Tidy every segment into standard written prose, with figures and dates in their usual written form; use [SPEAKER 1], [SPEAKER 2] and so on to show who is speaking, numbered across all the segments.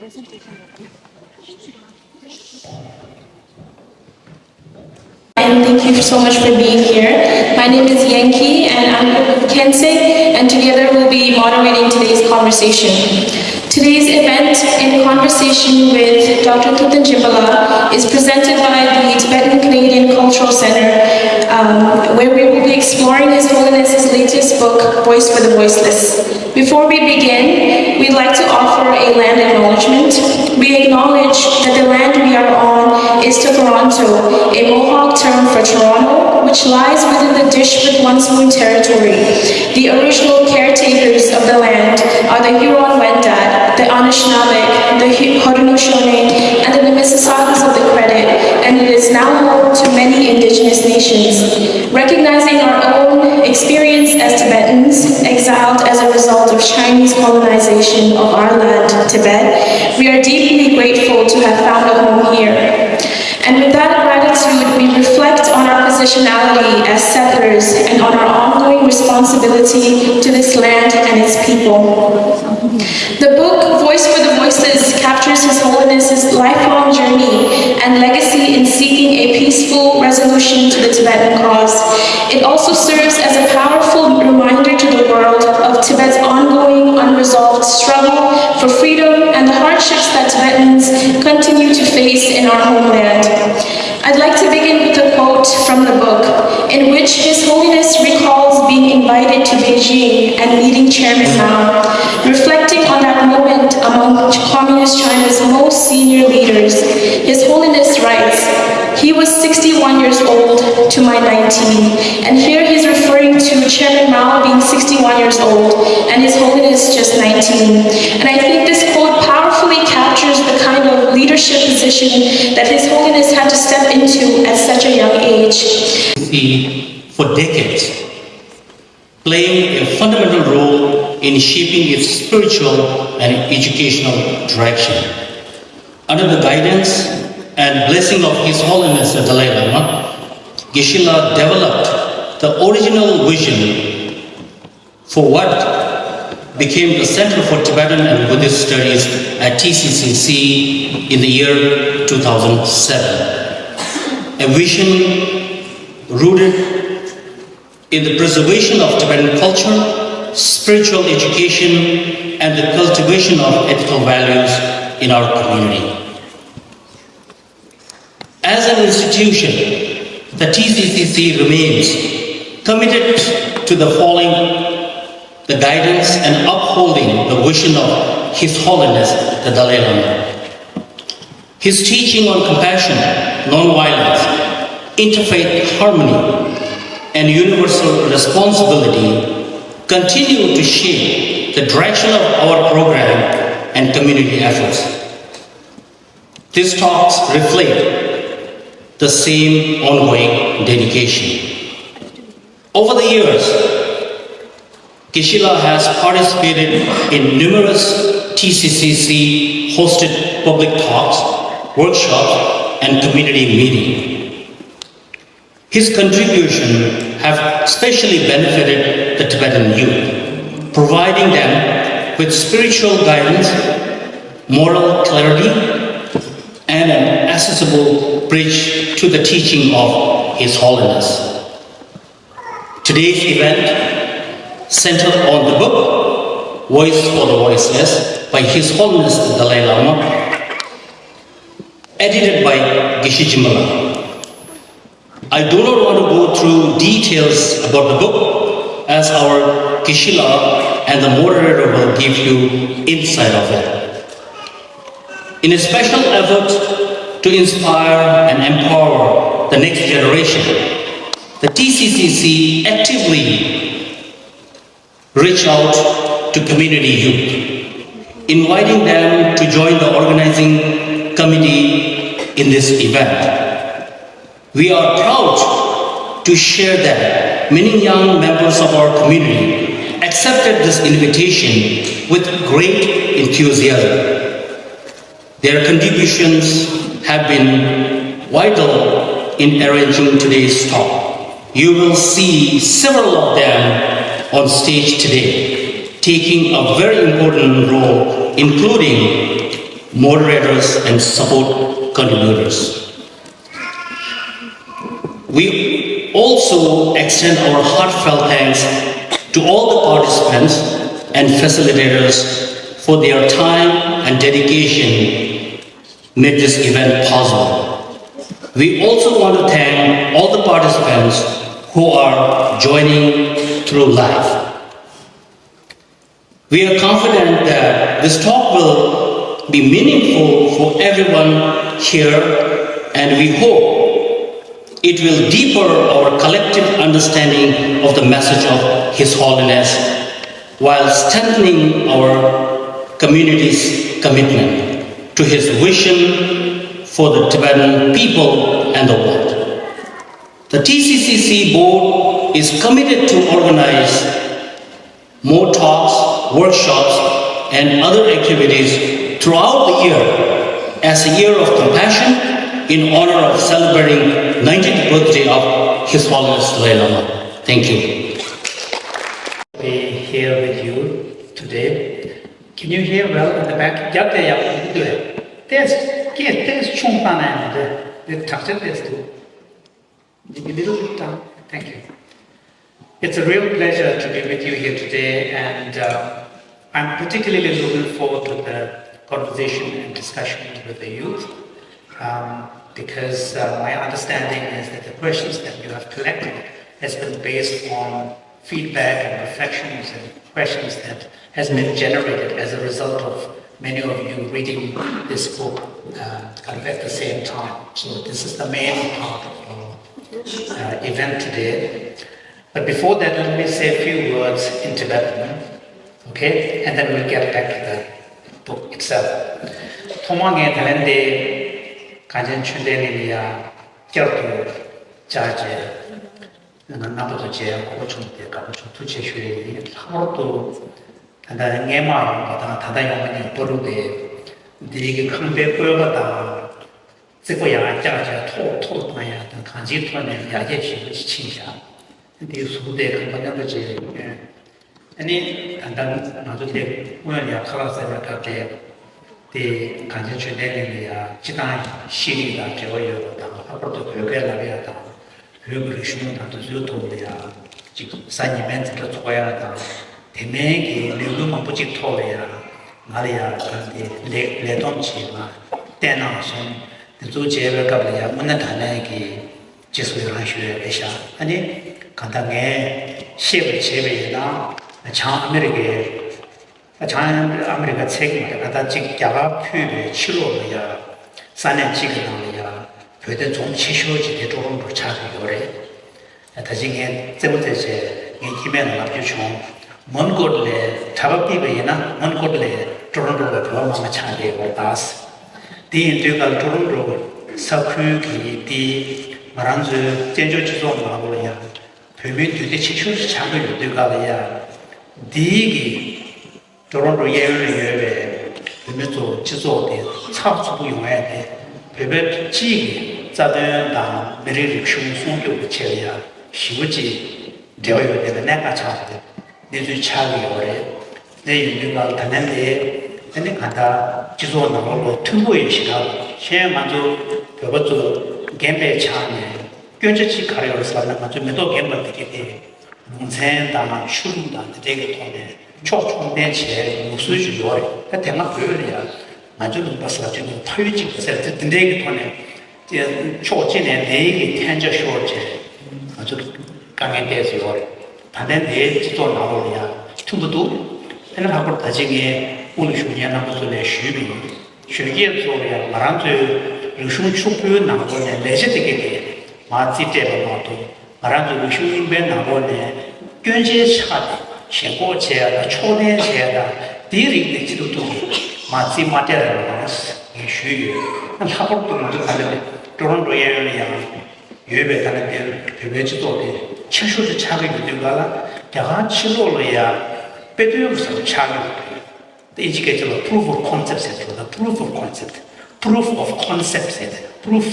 [SPEAKER 1] And thank you so much for being here. My name is Yankee and I'm here with Kensei, and together we'll be moderating today's conversation. Today's event, in conversation with Dr. THUPTEN is presented by the Tibetan Canadian Cultural Center, where we will be exploring His Holiness's latest book, Voice for the Voiceless. Before we begin, we'd like to offer a land acknowledgement. We acknowledge that the land we are on is Toronto, a Mohawk term for Toronto, which lies within the Dishwit-Wansmoon territory. The original caretakers of the land are the Huron-Wendat, the Anishinaabe, the Haudenosaunee, and the Mississaugas of the Credit, and it is now home to many Indigenous nations. Recognizing our own experience as Tibetans, exiled as a result of Chinese colonization of our land, Tibet, we are deeply grateful to have found a home here. And with that gratitude, we reflect on our positionality as settlers and on our ongoing responsibility to this land and its people. The book, Voice for the Voiceless, captures His Holiness's lifelong journey and legacy in seeking a peaceful resolution to the Tibetan cause. It also serves as a powerful reminder to the world of Tibet's ongoing unresolved struggle for freedom and the hardships that Tibetans continue to face in our homeland. I'd like to begin with a quote from the book, in which His Holiness recalls being invited to Beijing and meeting Chairman Mao, reflecting on that moment among Communist China's most senior leaders. His Holiness writes, "He was 61 years old to my 19, and here he's referring to Chairman Mao being 61 years old, and His Holiness just 19. And I think this quote powerfully captures the kind of leadership position that His Holiness had to step into at such a young age.
[SPEAKER 2] For decades, playing a fundamental role in shaping its spiritual and educational direction. Under the guidance and blessing of His Holiness the Dalai Lama, Geshe-la developed the original vision for what became the Center for Tibetan and Buddhist Studies at TCCC in the year 2007. A vision rooted in the preservation of Tibetan culture, spiritual education, and the cultivation of ethical values in our community. As an institution, the TCCC remains committed to the following the guidance and upholding the vision of His Holiness the Dalai Lama. His teaching on compassion, non-violence, interfaith harmony, and universal responsibility continue to shape the direction of our program and community efforts. These talks reflect the same ongoing dedication. Over the years, Geshe-la has participated in numerous TCCC hosted public talks, workshops, and community meetings. His contribution have specially benefited the Tibetan youth, providing them with spiritual guidance, moral clarity, and an accessible bridge to the teaching of His Holiness. Today's event centered on the book, Voice for the Voiceless, by His Holiness the Dalai Lama, edited by Geshe Jinpa. I do not want to go through details about the book, as our Geshe-la and the moderator will give you insight of it. In a special effort to inspire and empower the next generation, the TCCC actively reach out to community youth, inviting them to join the organizing committee in this event. We are proud to share that many young members of our community accepted this invitation with great enthusiasm. Their contributions have been vital in arranging today's talk. You will see several of them on stage today, taking a very important role, including moderators, and support contributors. We also extend our heartfelt thanks to all the participants and facilitators for their time and dedication made this event possible. We also want to thank all the participants who are joining through live. We are confident that this talk will be meaningful for everyone here, and we hope it will deepen our collective understanding of the message of His Holiness while strengthening our community's commitment to His vision for the Tibetan people and the world. The TCCC board is committed to organize more talks, workshops, and other activities throughout the year as a year of compassion in honor of celebrating 90th birthday of His Holiness Dalai Lama. Thank you.
[SPEAKER 3] Be here with you today. Can you hear well in the back? There's chungpa the touch this too. Maybe a little bit down. Thank you. It's a real pleasure to be with you here today, and I'm particularly looking forward to the conversation and discussion with the youth, because my understanding is that the questions that you have collected has been based on feedback and reflections and questions that has been generated as a result of many of you reading this book kind of at the same time. So this is the main part of our event today. But before that, let me say a few words in Tibetan, okay? And then we'll get back to the book itself. Tomangé talende kanjen chundeni ya kyartu jaje nabuto je kochunde kabucho tuche shwe haruto tanda ngema bata tanda yomani borude digi khambe koyobata zikoya jaje to tanya dan kanji tone yaje shi chinsha 디 수대 간단하게 제 아니 간단 나중에 오늘이야 칼라스를 갖게 디 간접 truyền 내리야 지난 시리가 되어요. 앞으로도 그렇게 나가야다. 그리고 쉬는다도 유튜브야 지금 사이멘트를 줘야다. 대매기 내용만 보지 토래야. 말이야 근데 레동치마 대나선 조제를 갖고야 문은 다내기 지수를 하셔야 되셔. 아니 간단하게 시험을 제외나 장 아메리카 책임을 갖다 직자가 표를 치료해야 산에 지금이야 그때 좀 치료지 대도로 차게 그래 다시게 제부터제 인기면 앞주총 먼곳에 잡아비베나 먼곳에 도론도가 더마마 차게 왔다스 디인도가 도론도 사쿠기 디 마란즈 전조지도 나고야 표면 뒤에 치료를 차게 되가야 디기 도론도 예외에 표면도 지속돼 차수도 용해야 돼 표면 지기 자된다 메리를 충성도 체야 시부지 되어야 되는 내가 차대 내주 차기 오래 내 윤리가 다는데 근데 가다 지속 나오고 투보의 시간 시에 먼저 그것도 gembe 차네 견제치 가려를 살면 먼저 메도 gembe 되게 돼 문센다 슈른다 되게 통해 초총된 제 무수주 요래 그 대만 보여야 만족은 봤어 지금 토요지 세트 되게 통해 이제 초진에 내게 텐저 쇼제 아주 강에 대해서 요래 다른 내 지도 나오냐 tumbudu ena hakor tajige ulu shunya na muzule shubi shuye zoya maranzu rushun chupyu na bone leje tege ma zite ba ma to maranzu rushun be na bone gyönje cha shengo che da chone che da diri de jidu to ma zi ma te ra mas ye shuye na hakor to mu kale doron do ye ya yebe dane de bebe jido de cheshu de chaga yu ga 야 치료로야 배도용서 차가 이지게저 proof of concept the proof of concept proof of concept proof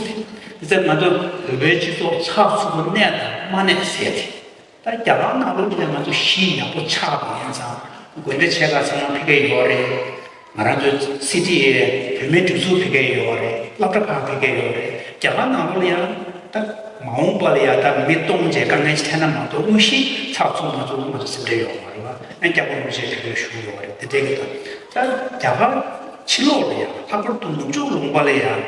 [SPEAKER 3] 이제 나도 외지도 차수고 내다 만에 세대 다 야방나도 그냥 나도 시냐 뭐 차가 현상 근데 제가 생각하기에 이거래 말하자면 시티에 별매 주소 피게 요래 laptop 피게 요래 자가 나올이야 딱 마음발이야 딱 밑동제 강에 스테나 도 무시 차츠마도 뭐 쓰래요 말이야 엔자고 무시 되게 쉬워요 되게다 자 자가 치료야 학벌도 누적 농발이야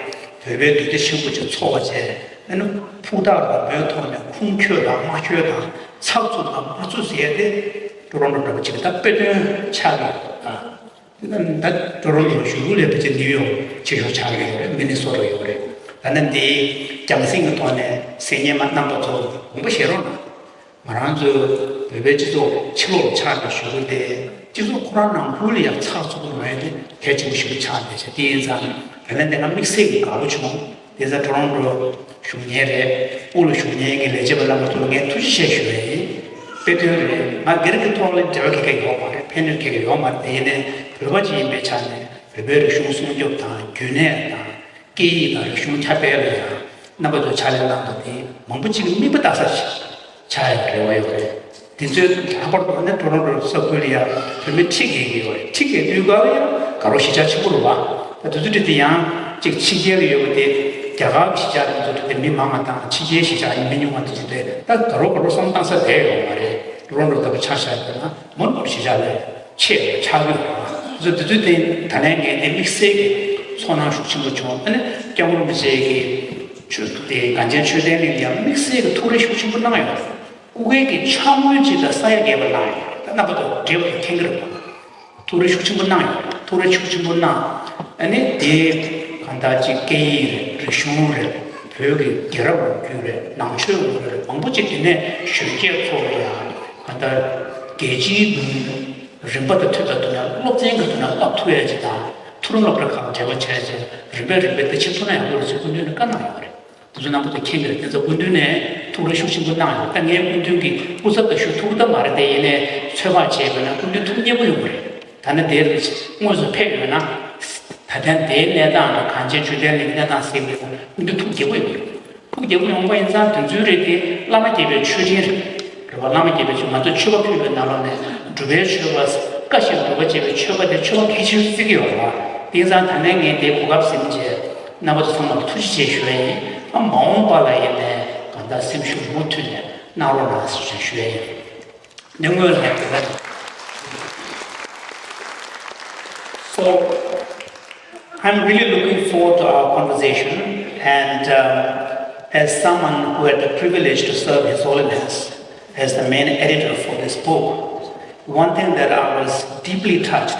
[SPEAKER 3] 베베 되게 쉬고 저 초가제 나는 푸다가 배우터면 쿵큐다 마셔다 차츠다 맞추세야 돼 그런 거라고 지금 딱 빼든 차가 난 저런 슈울에 비치 뉴욕 지역 차게 미네소타에 그래. 나는 이 장생 동안에 세계만 남부터 공부시로나. 말한저 베베지도 치료 차가 슈울에 지도 코로나 훌리야 차서도 말이 개치고 싶은 차인데 디인상 나는 내가 믹스에 가르치고 대사 저런로 슈니에레 올 슈니에게 레제발라고 통해 투시셔 베드를 막 그렇게 통을 저렇게 요마래 페널티가 요마래 그거지 매찬네 베베르 슝숭족다 균해다 끼다 슝차베르야 나보다 잘한다더니 멍부치기 미부다사시 잘 배워요 그래 진짜 아버도 안에 돌아를 써버리야 그러면 튀기기요 튀기 누가요 가로 시작 치고로 와 도저히야 즉 치기를 요구돼 자가 시작도 되게 민망하다 치기 시작이 메뉴가 되는데 딱 가로 상당서 돼요 말이야 그런 것도 찾아야 되나 뭔 시작을 체 차가 그래서 도저히 단행에 믹스에 손아 숙침도 좀 아니 경우로 무지에게 주때 간제 주되는 게 믹스에 토레 숙침도 나요 그게 참을지다 쌓여게 발라요 나보다 개월 탱그러 토레 숙침도 나요 토레 숙침도 나 아니 대 간다지 게이를 슈를 벽이 결합을 그래 남초를 방부직이네 실제 소리야 간다 계지 림바도 틀었더니 lok쟁이도 딱 투여지다 투르노를 가면 제가 쳐야지 리베르베트 치프나야 그래서 군대는 까나요 그래 무슨 아무도 킹을 그래서 군대네 투르 쇼신도 나요 땅에 군대기 무섭다 쇼투다 말데 얘네 최과 제거나 군대 통제부요 그래 다른 데를 무슨 패거나 다른 데내다 간제 주변에 내다 세고 군대 통제부요 통제부 용과 인사 등주르게 라마제베 추리를 그리고 라마제베 좀 맞도 추가표가 나오네 주변 추가서 까시도 버제베 추가대 추가 개실 쓰기요 인사 단행에 대해 고갑심제 나머지 정말 투시제学마음 발라이네 간다 심슈 못네 나로나 수学능을 했다 So I'm really looking forward to our conversation and as someone who had the privilege to serve His Holiness as the main editor for this book, one thing that I was deeply touched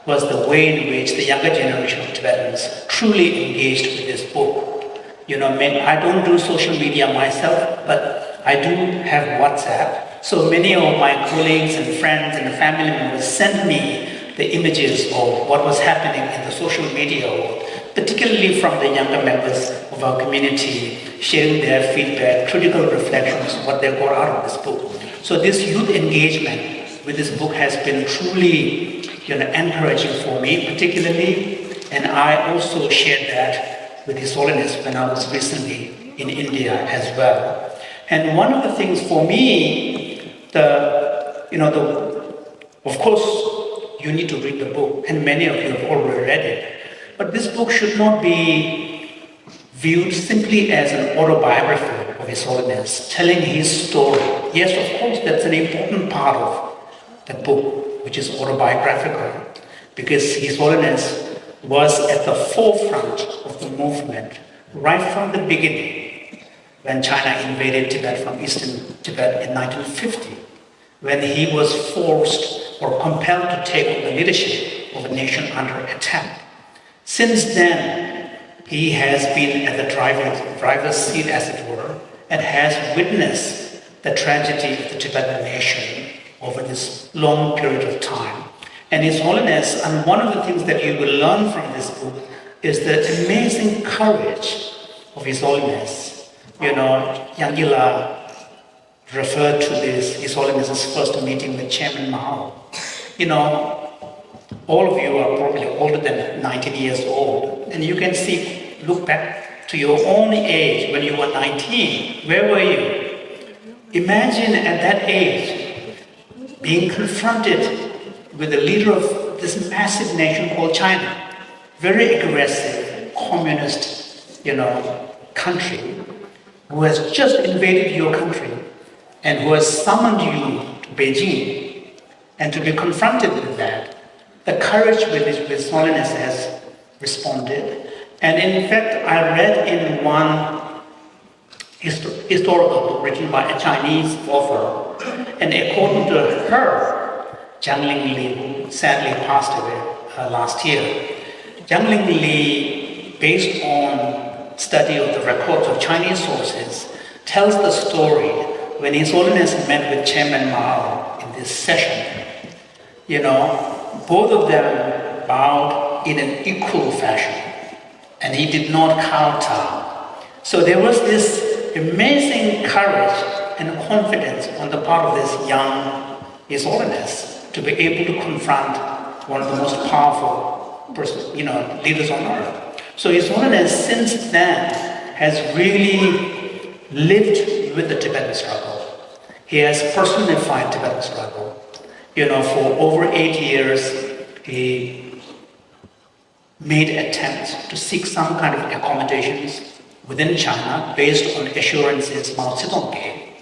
[SPEAKER 3] was the way in which the younger generation of Tibetans truly engaged with this book. You know, I don't do social media myself, but I do have WhatsApp. So many of my colleagues and friends and family members sent me the images of what was happening in the social media world, particularly from the younger members of our community, sharing their feedback, critical reflections, what they got out of this book. So this youth engagement with this book has been truly, encouraging for me, particularly, and I also shared that with His Holiness when I was recently in India as well. And one of the things for me, of course, you need to read the book, and many of you have already read it. But this book should not be viewed simply as an autobiography of His Holiness, telling his story. Yes, of course, that's an important part of the book, which is autobiographical, because His Holiness was at the forefront of the movement right from the beginning, when China invaded Tibet from eastern Tibet in 1950, when he was forced or compelled to take on the leadership of a nation under attack. Since then, he has been at the driver's seat, as it were, and has witnessed the tragedy of the Tibetan nation over this long period of time. And His Holiness, and one of the things that you will learn from this book is the amazing courage of His Holiness. Yangila referred to this, His Holiness's first meeting with Chairman Mao. All of you are probably older than 19 years old, and you can look back to your own age when you were 19. Where were you? Imagine at that age being confronted with the leader of this massive nation called China, very aggressive communist, country, who has just invaded your country and who has summoned you to Beijing, and to be confronted with that, the courage with which His Holiness has responded. And in fact, I read in one historical book written by a Chinese author, and according to her, Jiang Li, who sadly passed away last year, Jiang Li, based on study of the records of Chinese sources, tells the story when His Holiness met with Chairman Mao in this session. Both of them bowed in an equal fashion, and he did not kowtow. So there was this amazing courage and confidence on the part of this young His Holiness to be able to confront one of the most powerful leaders on earth. So His Holiness since then has really lived with the Tibetan struggle. He has personified Tibetan struggle. For over 8 years, he made attempts to seek some kind of accommodations within China based on assurances Mao Zedong gave,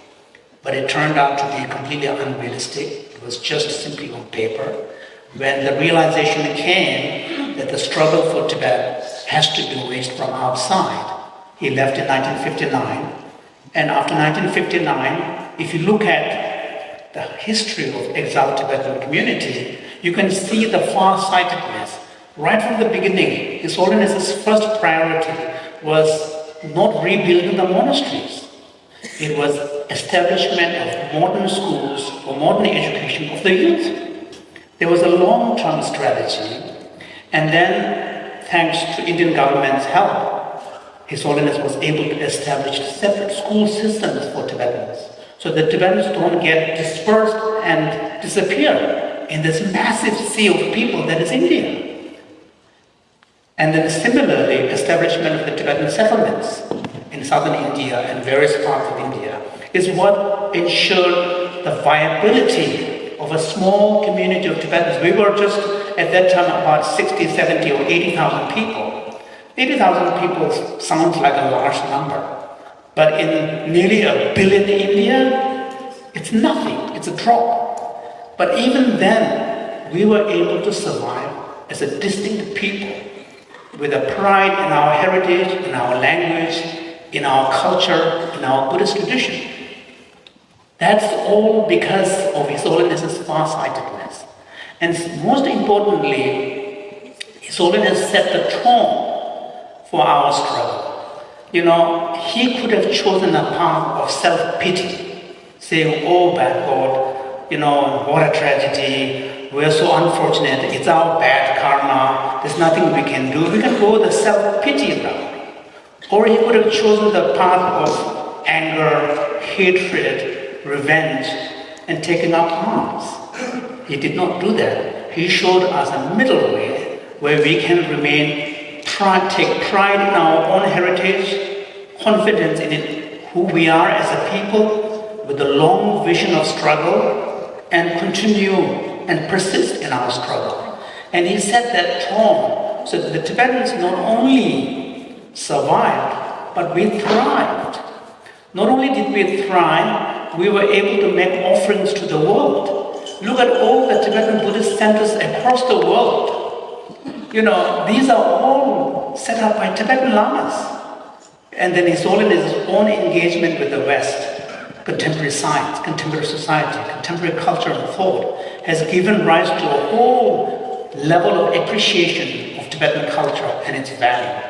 [SPEAKER 3] but it turned out to be completely unrealistic. It was just simply on paper. When the realization came that the struggle for Tibet has to be waged from outside, he left in 1959. And after 1959, if you look at the history of exiled Tibetan community, you can see the far-sightedness. Right from the beginning, His Holiness's first priority was not rebuilding the monasteries. It was establishment of modern schools for modern education of the youth. There was a long-term strategy, and then, thanks to Indian government's help, His Holiness was able to establish separate school systems for Tibetans, so the Tibetans don't get dispersed and disappear in this massive sea of people that is India. And then similarly, establishment of the Tibetan settlements in southern India and various parts of India is what ensured the viability of a small community of Tibetans. We were just at that time about 60, 70 or 80,000 people. 80,000 people sounds like a large number. But in nearly 1 billion India, it's nothing, it's a drop. But even then, we were able to survive as a distinct people with a pride in our heritage, in our language, in our culture, in our Buddhist tradition. That's all because of His Holiness's far-sightedness. And most importantly, His Holiness set the tone for our struggle. He could have chosen a path of self-pity, saying, oh, bad God, what a tragedy, we're so unfortunate, it's our bad karma, there's nothing we can do. We can go the self-pity route. Or he could have chosen the path of anger, hatred, revenge, and taken up arms. He did not do that. He showed us a middle way where we can take pride in our own heritage, confidence in who we are as a people, with a long vision of struggle, and continue and persist in our struggle. And he set that tone so that the Tibetans not only survived, but we thrived. Not only did we thrive, we were able to make offerings to the world. Look at all the Tibetan Buddhist centers across the world. These are all set up by Tibetan lamas. And then His Holiness's own engagement with the West, contemporary science, contemporary society, contemporary culture and thought, has given rise to a whole level of appreciation of Tibetan culture and its value,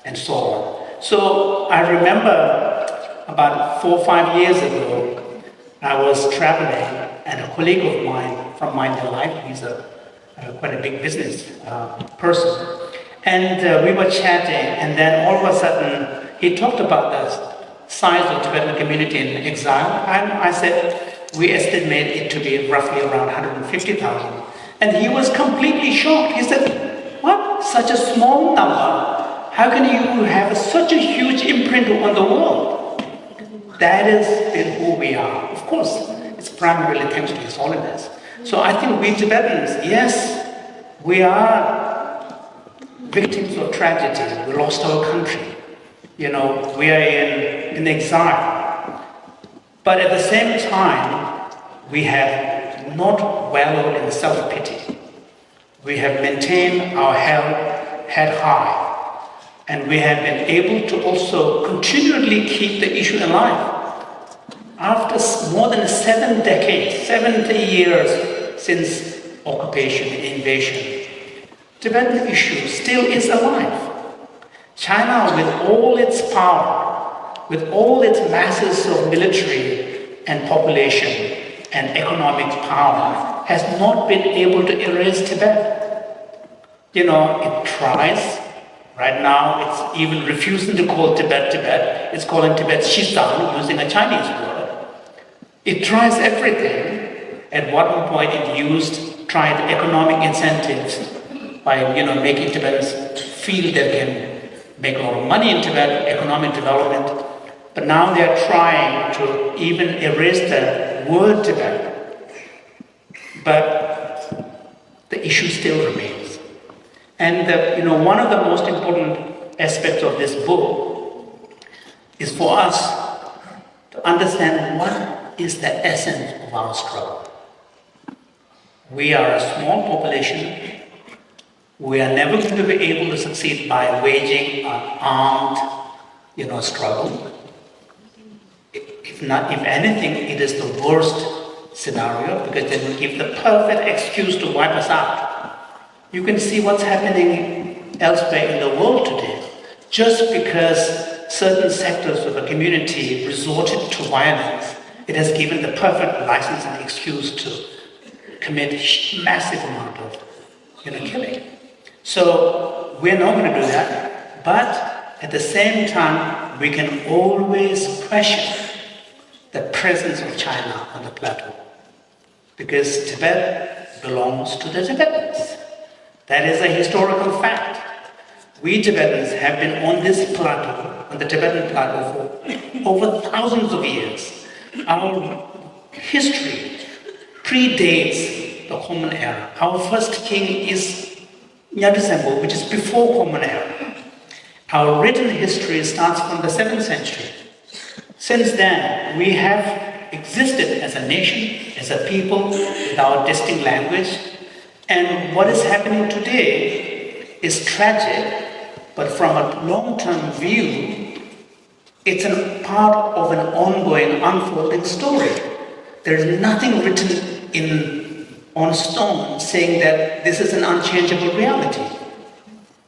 [SPEAKER 3] and so on. So I remember about 4 or 5 years ago, I was traveling, and a colleague of mine from Mind and Life, he's quite a big business person, and we were chatting, and then all of a sudden he talked about the size of the Tibetan community in exile, and I said we estimate it to be roughly around 150,000, and he was completely shocked. He said, what, such a small number? How can you have such a huge imprint on the world? That is in who we are. Of course, it's primarily thanks to His Holiness. So I think we Tibetans, yes, We are victims of tragedy. We lost our country. You know, we are in exile. But at the same time, we have not wallowed in self-pity. We have maintained our head high. And we have been able to also continually keep the issue alive. After more than 7 decades, 70 years since occupation, invasion, Tibetan issue still is alive. China, with all its power, with all its masses of military and population and economic power, has not been able to erase Tibet. You know, it tries. Right now, it's even refusing to call Tibet Tibet. It's calling Tibet Xizang, using a Chinese word. It tries everything. At one point, it tried economic incentives by, making Tibetans feel they can make a lot of money in Tibet, economic development. But now they are trying to even erase the word Tibet. But the issue still remains. And one of the most important aspects of this book is for us to understand what is the essence of our struggle. We are a small population. We are never going to be able to succeed by waging an armed, struggle. If anything, it is the worst scenario because it will give the perfect excuse to wipe us out. You can see what's happening elsewhere in the world today. Just because certain sectors of a community resorted to violence, it has given the perfect license and excuse to commit massive amount of killing. So we're not going to do that, but at the same time, we can always question the presence of China on the plateau. Because Tibet belongs to the Tibetans. That is a historical fact. We Tibetans have been on this plateau, on the Tibetan plateau, for over thousands of years. Our history predates the Common Era. Our first king is Nyadusengbo, which is before Common Era. Our written history starts from the 7th century. Since then, we have existed as a nation, as a people, with our distinct language. And what is happening today is tragic, but from a long-term view, it's a part of an ongoing, unfolding story. There is nothing written on stone saying that this is an unchangeable reality.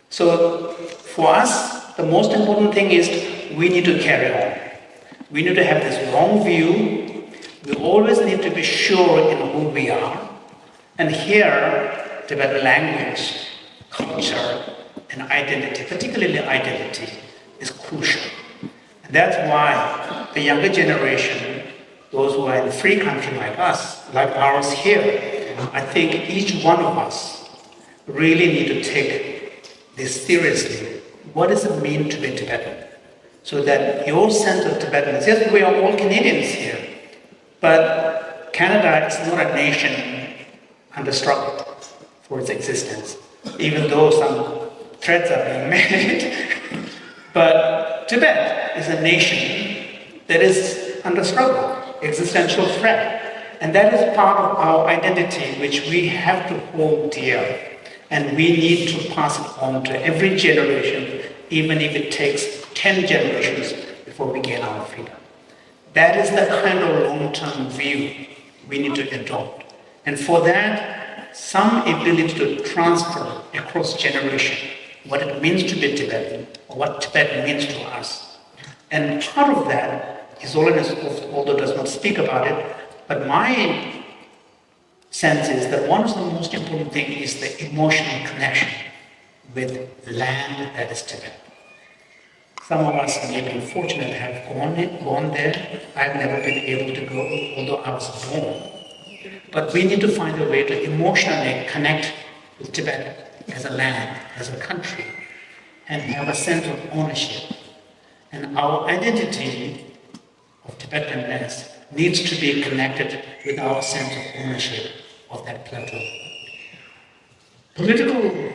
[SPEAKER 3] So for us, the most important thing is we need to carry on. We need to have this long view. We always need to be sure in who we are. And here, Tibetan language, culture, and identity, particularly identity, is crucial. And that's why the younger generation, those who are in a free country like us, like ours here, I think each one of us really need to take this seriously. What does it mean to be Tibetan? So that your sense of Tibetanness, yes, we are all Canadians here, but Canada is not a nation under struggle for its existence, even though some threats are being made. But Tibet is a nation that is under struggle, existential threat. And that is part of our identity, which we have to hold dear. And we need to pass it on to every generation, even if it takes 10 generations before we gain our freedom. That is the kind of long-term view we need to adopt. And for that, some ability to transfer across generation what it means to be Tibetan, or what Tibet means to us. And part of that, His Holiness, although does not speak about it, but my sense is that one of the most important things is the emotional connection with land that is Tibet. Some of us may be fortunate to have gone there. I've never been able to go, although I was born. But we need to find a way to emotionally connect with Tibet as a land, as a country, and have a sense of ownership. And our identity of Tibetanness needs to be connected with our sense of ownership of that plateau. political,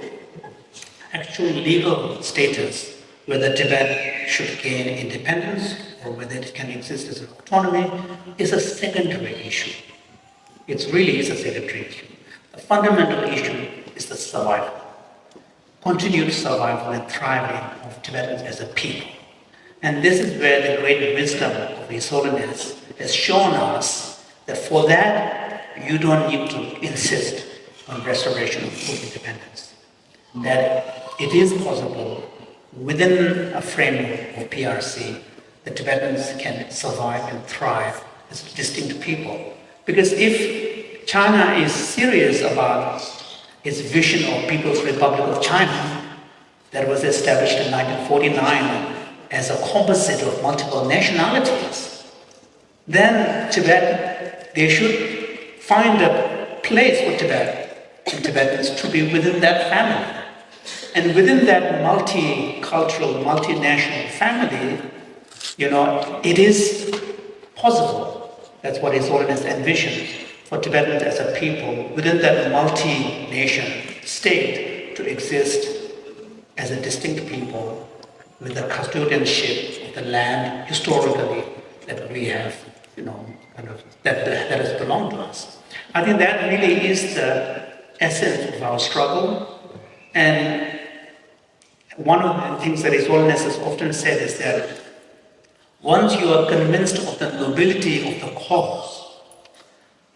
[SPEAKER 3] actual legal status, whether Tibet should gain independence or whether it can exist as an autonomy, is a secondary issue. It really is a secondary issue. The fundamental issue is the survival, continued survival and thriving of Tibetans as a people. And this is where the great wisdom of His Holiness has shown us that for that, you don't need to insist on restoration of full independence. That it is possible within a framework of PRC, the Tibetans can survive and thrive as distinct people. Because if China is serious about its vision of People's Republic of China, that was established in 1949 as a composite of multiple nationalities, then Tibet, they should find a place for Tibet and Tibetans to be within that family. And within that multicultural, multinational family, it is possible. That's what His Holiness envisioned for Tibetans as a people within that multi-nation state to exist as a distinct people with the custodianship of the land historically that we have, that has belonged to us. I think that really is the essence of our struggle. And one of the things that His Holiness has often said is that once you are convinced of the nobility of the cause,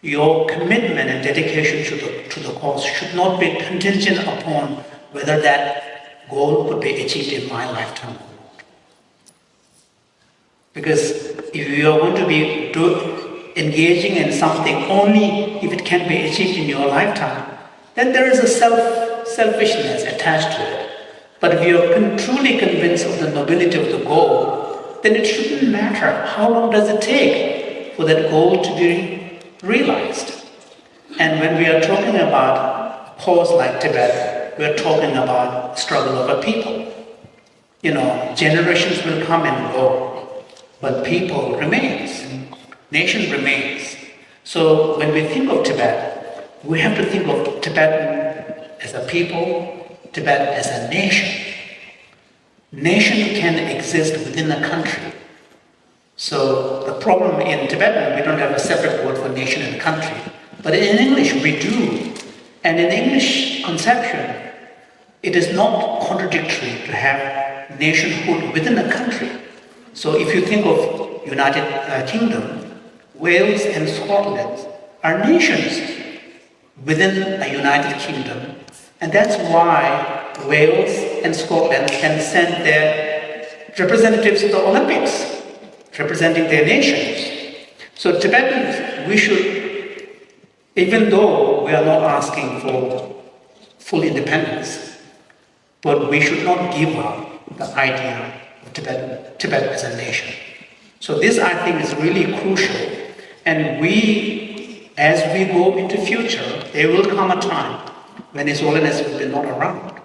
[SPEAKER 3] your commitment and dedication to the cause should not be contingent upon whether that goal could be achieved in my lifetime or not. Because if you are going to be engaging in something only if it can be achieved in your lifetime, then there is a selfishness attached to it. But if you are truly convinced of the nobility of the goal, then it shouldn't matter how long does it take for that goal to be realized. And when we are talking about a cause like Tibet, we are talking about struggle of a people. Generations will come and go, but people remains, nation remains. So when we think of Tibet, we have to think of Tibetan as a people, Tibet as a nation. Nation can exist within a country. So the problem in Tibetan, we don't have a separate word for nation and country. But in English, we do. And in English conception, it is not contradictory to have nationhood within a country. So if you think of United Kingdom, Wales and Scotland are nations within a United Kingdom. And that's why Wales and Scotland can send their representatives to the Olympics, representing their nations. So Tibetans, we should, even though we are not asking for full independence, but we should not give up the idea of Tibet as a nation. So this, I think, is really crucial. And we, as we go into future, there will come a time when His Holiness will be not around.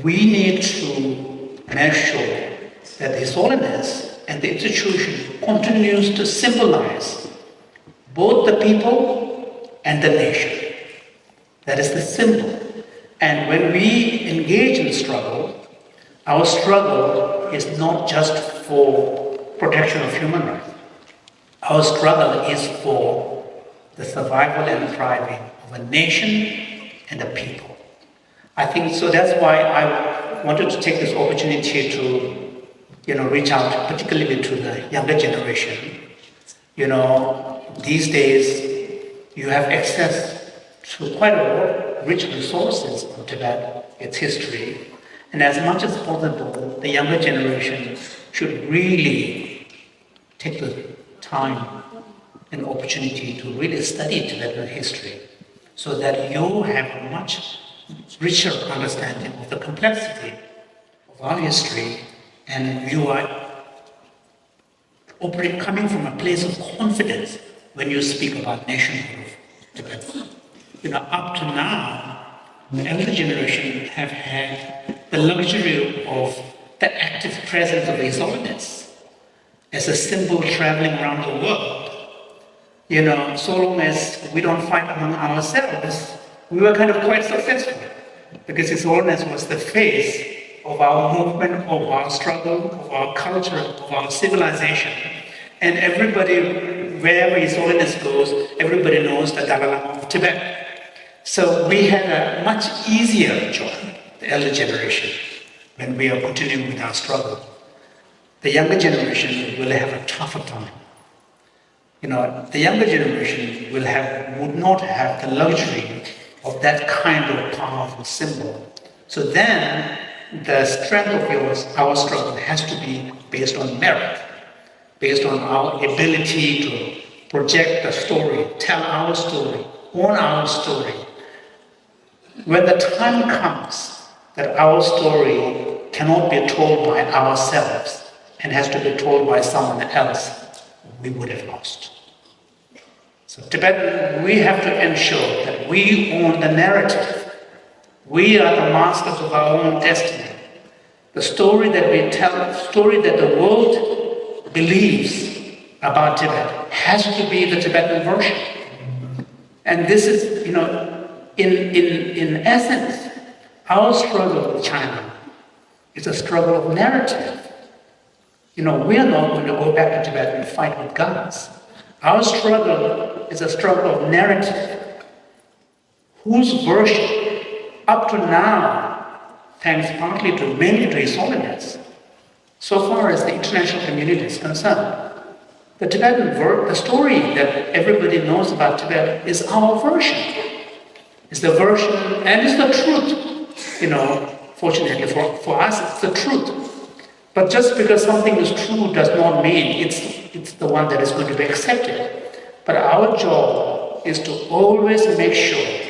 [SPEAKER 3] We need to make sure that His Holiness and the institution continues to symbolize both the people and the nation. That is the symbol. And when we engage in struggle, our struggle is not just for protection of human rights. Our struggle is for the survival and thriving of a nation and a people. I think so. That's why I wanted to take this opportunity to reach out particularly to the younger generation. These days you have access to quite a lot of rich resources on Tibet, its history. And as much as possible, the younger generation should really take the time and opportunity to really study Tibetan history so that you have a much richer understanding of the complexity of our history, and you are coming from a place of confidence when you speak about nationhood of Tibet. Up to now, the elder generation have had the luxury of the active presence of His Holiness as a symbol traveling around the world. So long as we don't fight among ourselves, we were kind of quite successful because His Holiness was the face of our movement, of our struggle, of our culture, of our civilization. And everybody, wherever His Holiness goes, everybody knows the Dalai Lama of Tibet. So we had a much easier job, the elder generation, when we are continuing with our struggle. The younger generation will have a tougher time. The younger generation would not have the luxury of that kind of powerful symbol. So then, the strength of our struggle has to be based on merit, based on our ability to project the story, tell our story, own our story. When the time comes that our story cannot be told by ourselves and has to be told by someone else, we would have lost. So Tibetan, we have to ensure that we own the narrative. We are the masters of our own destiny. The story that we tell, the story that the world believes about Tibet has to be the Tibetan version. And this is, in essence, our struggle with China is a struggle of narrative. We are not going to go back to Tibet and fight with guns. Our struggle is a struggle of narrative, whose version, up to now, thanks partly to mainly to His Holiness, so far as the international community is concerned, the Tibetan the story that everybody knows about Tibet is our version. It's the version, and it's the truth. Fortunately for us, it's the truth. But just because something is true does not mean it's the one that is going to be accepted. But our job is to always make sure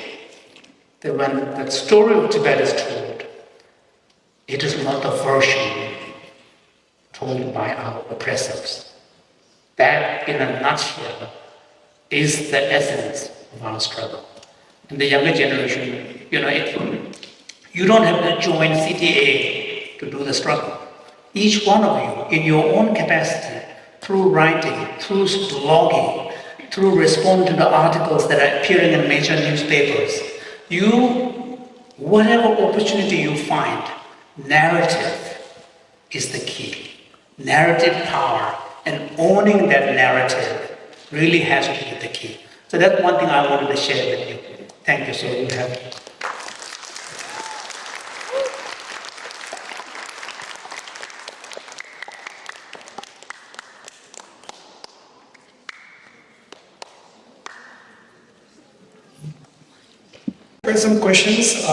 [SPEAKER 3] that when the story of Tibet is told, it is not the version told by our oppressors. That, in a nutshell, is the essence of our struggle. And the younger generation, you don't have to join CTA to do the struggle. Each one of you, in your own capacity, through writing, through blogging, through responding to articles that are appearing in major newspapers, whatever opportunity you find, narrative is the key. Narrative power and owning that narrative really has to be the key. So that's one thing I wanted to share with you. Thank you. So you have.
[SPEAKER 4] Some questions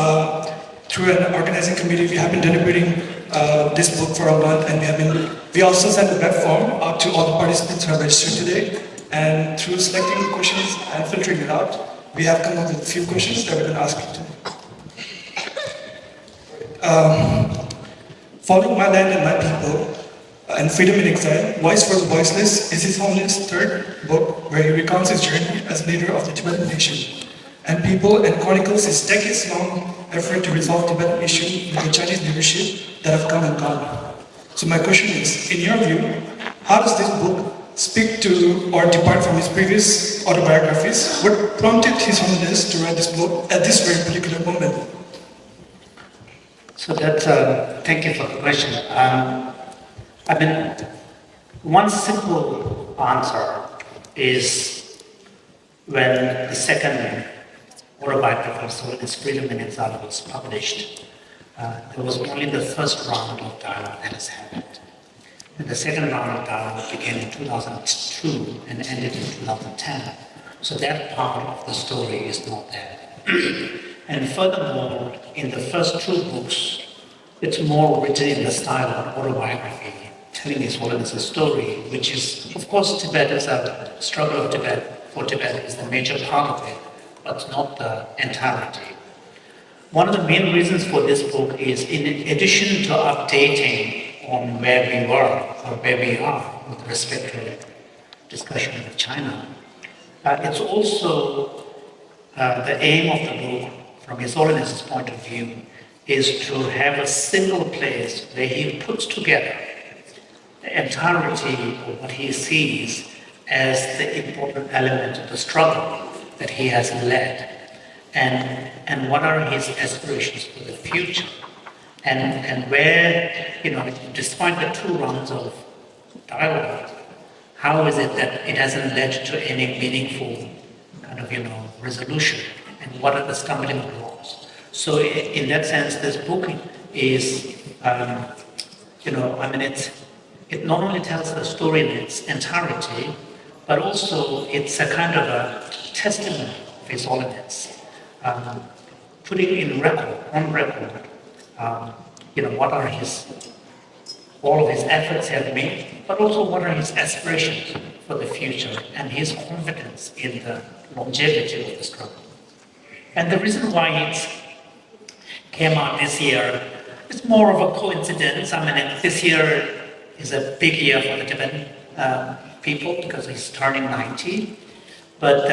[SPEAKER 4] through an organizing committee. We have been deliberating this book for a month, and we also sent a web form out to all the participants who are registered today. And through selecting the questions and filtering it out, we have come up with a few questions that we're going to ask you today. Following My Land and My People and Freedom in Exile, Voice for the Voiceless is His Holiness' third book where he recounts his journey as leader of the Tibetan nation and people and chronicles his decades-long effort to resolve Tibetan issues with the Chinese leadership that have come and gone. So my question is, in your view, how does this book speak to or depart from his previous autobiographies? What prompted His Holiness to write this book at this very particular moment?
[SPEAKER 3] So thank you for the question. One simple answer is when the second autobiography of His Holiness Freedom in Exile was published, there was only the first round of dialogue that has happened. And the second round of dialogue began in 2002 and ended in 2010. So that part of the story is not there. And furthermore, in the first two books, it's more written in the style of autobiography, telling His Holiness' story, which is, of course, Tibet is a struggle of Tibet, for Tibet is the major part of it, but not the entirety. One of the main reasons for this book is, in addition to updating on where we were or where we are with respect to the discussion with China, it's also the aim of the book, from His Holiness' point of view, is to have a single place where he puts together the entirety of what he sees as the important element of the struggle that he has led. And and what are his aspirations for the future, and where, despite the 2 rounds of dialogue, how is it that it hasn't led to any meaningful kind of, resolution, and what are the stumbling blocks? So in that sense, this book is, it not only tells the story in its entirety, but also it's a kind of a testament of His Holiness, putting on record, what are all of his efforts have made, but also what are his aspirations for the future and his confidence in the longevity of the struggle. And the reason why it came out this year is more of a coincidence. This year is a big year for the Tibetan people because he's turning 90. But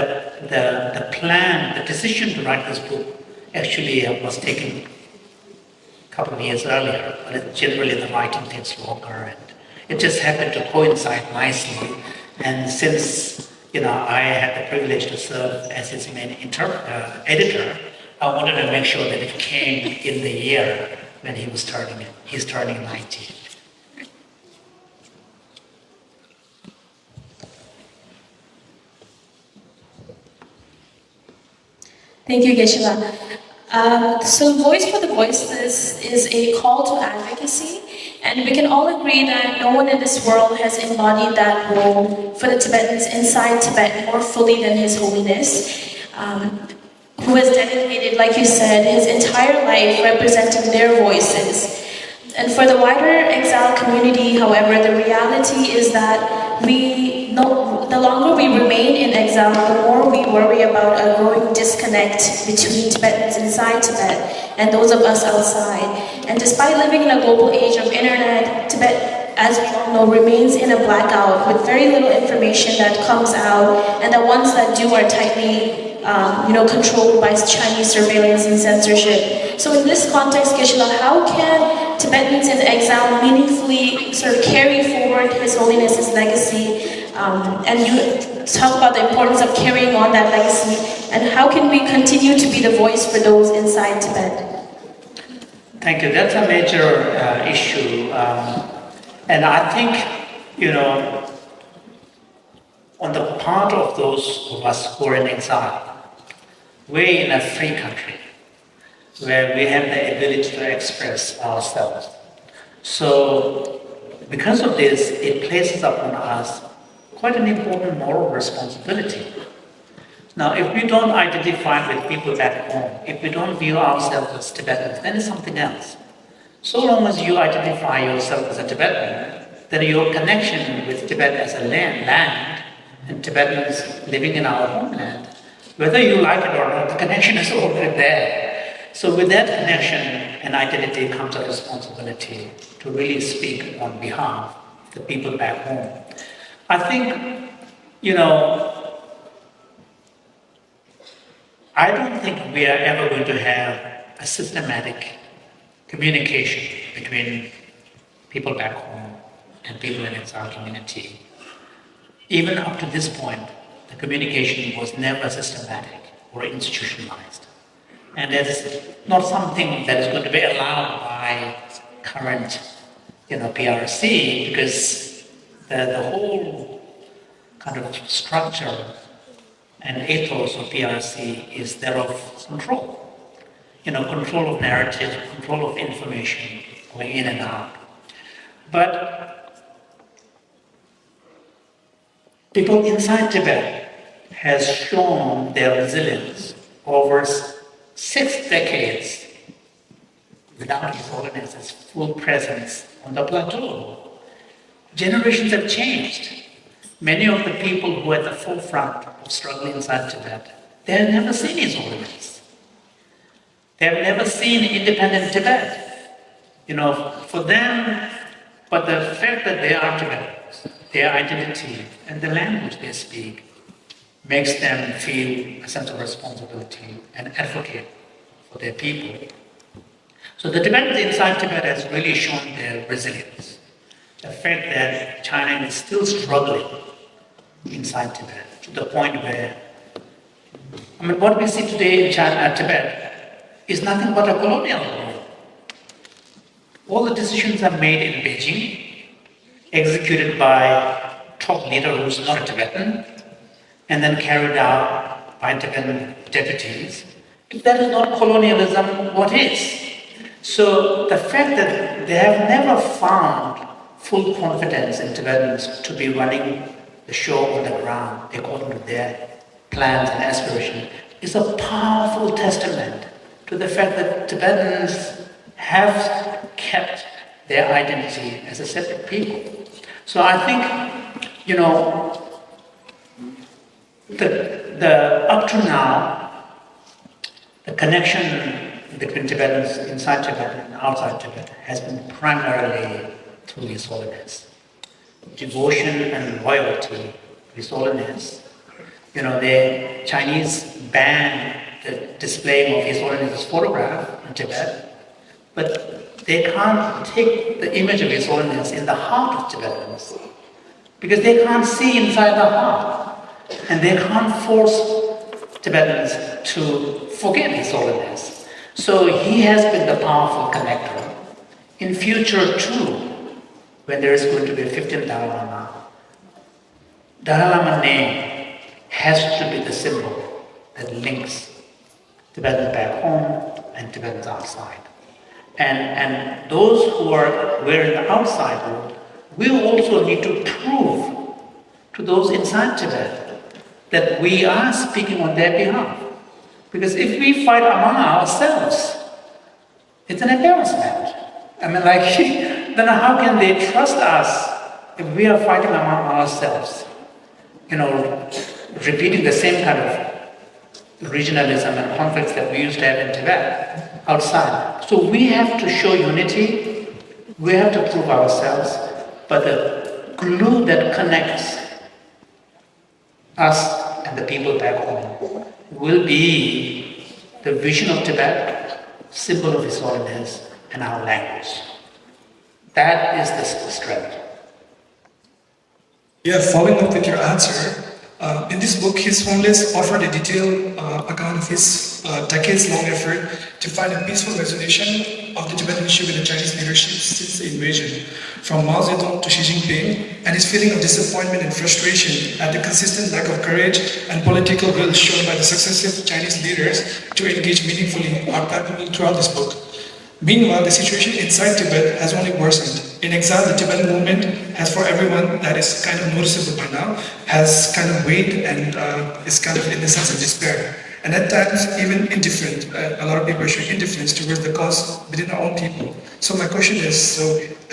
[SPEAKER 3] the decision to write this book actually was taken a couple of years earlier, but generally the writing takes longer, and it just happened to coincide nicely. And since I had the privilege to serve as his main editor, I wanted to make sure that it came in the year when he's turning 90.
[SPEAKER 1] Thank you, Geshe-la. So Voice for the Voiceless is a call to advocacy, and we can all agree that no one in this world has embodied that role for the Tibetans inside Tibet more fully than His Holiness, who has dedicated, like you said, his entire life representing their voices. And for the wider exile community, however, the reality is that the longer we remain in exile, the more we worry about a growing disconnect between Tibetans inside Tibet and those of us outside. And despite living in a global age of internet, Tibet, as we all know, remains in a blackout with very little information that comes out, and the ones that do are tightly controlled by Chinese surveillance and censorship. So in this context, Geshe-la, how can Tibetans in exile meaningfully sort of carry forward His Holiness's legacy? And you talk about the importance of carrying on that legacy, and how can we continue to be the voice for those inside Tibet?
[SPEAKER 3] Thank you. That's a major issue. And I think, on the part of those of us who are in exile, we're in a free country where we have the ability to express ourselves. So because of this, it places upon us quite an important moral responsibility. Now, if we don't identify with people back home, if we don't view ourselves as Tibetans, then it's something else. So long as you identify yourself as a Tibetan, then your connection with Tibet as a land and Tibetans living in our homeland, whether you like it or not, the connection is already there. So with that connection and identity comes a responsibility to really speak on behalf of the people back home. I think, I don't think we are ever going to have a systematic communication between people back home and people in exile community. Even up to this point, the communication was never systematic or institutionalized. And that is not something that is going to be allowed by current PRC, because the whole kind of structure and ethos of PRC is that of control. Control of narrative, control of information going in and out. But people inside Tibet has shown their resilience over 6 decades without His Holiness's full presence on the plateau. Generations have changed. Many of the people who are at the forefront of struggle inside Tibet, they have never seen His Holiness. They have never seen independent Tibet. For them, but the fact that they are Tibetans, their identity and the language they speak makes them feel a sense of responsibility and advocate for their people. So the Tibetans inside Tibet has really shown their resilience. The fact that China is still struggling inside Tibet to the point where, what we see today in Tibet is nothing but a colonial rule. All the decisions are made in Beijing, executed by top leader who's not a Tibetan, and then carried out by Tibetan deputies. If that is not colonialism, what is? So the fact that they have never found full confidence in Tibetans to be running the show on the ground according to their plans and aspirations is a powerful testament to the fact that Tibetans have kept their identity as a separate people. So I think, the up to now, the connection between Tibetans inside Tibet and outside Tibet has been primarily through His Holiness. Devotion and loyalty to His Holiness. The Chinese banned the display of His Holiness's photograph in Tibet, but they can't take the image of His Holiness in the heart of Tibetans because they can't see inside the heart. And they can't force Tibetans to forget His Holiness. So He has been the powerful connector. In future too, when there is going to be a 15th Dalai Lama, Dalai Lama name has to be the symbol that links Tibetans back home and Tibetans outside. And those who are wearing the outside world will also need to prove to those inside Tibet that we are speaking on their behalf. Because if we fight among ourselves, it's an embarrassment. Then how can they trust us if we are fighting among ourselves? Repeating the same kind of regionalism and conflicts that we used to have in Tibet outside. So we have to show unity, we have to prove ourselves, but the glue that connects us and the people back home will be the vision of Tibet, symbol of His Holiness, and our language. That is the strength.
[SPEAKER 4] Yeah, following up with your answer, in this book, His Holiness offered a detailed account of his decades-long effort to find a peaceful resolution of the Tibetan issue with the Chinese leadership since the invasion, from Mao Zedong to Xi Jinping, and his feeling of disappointment and frustration at the consistent lack of courage and political will shown by the successive Chinese leaders to engage meaningfully are palpable throughout this book. Meanwhile, the situation inside Tibet has only worsened. In exile, the Tibetan movement has, for everyone that is kind of noticeable by now, has kind of waned and is kind of in the sense of despair. And at times, even indifferent. A lot of people are showing indifference towards the cause within our own people. So my question is,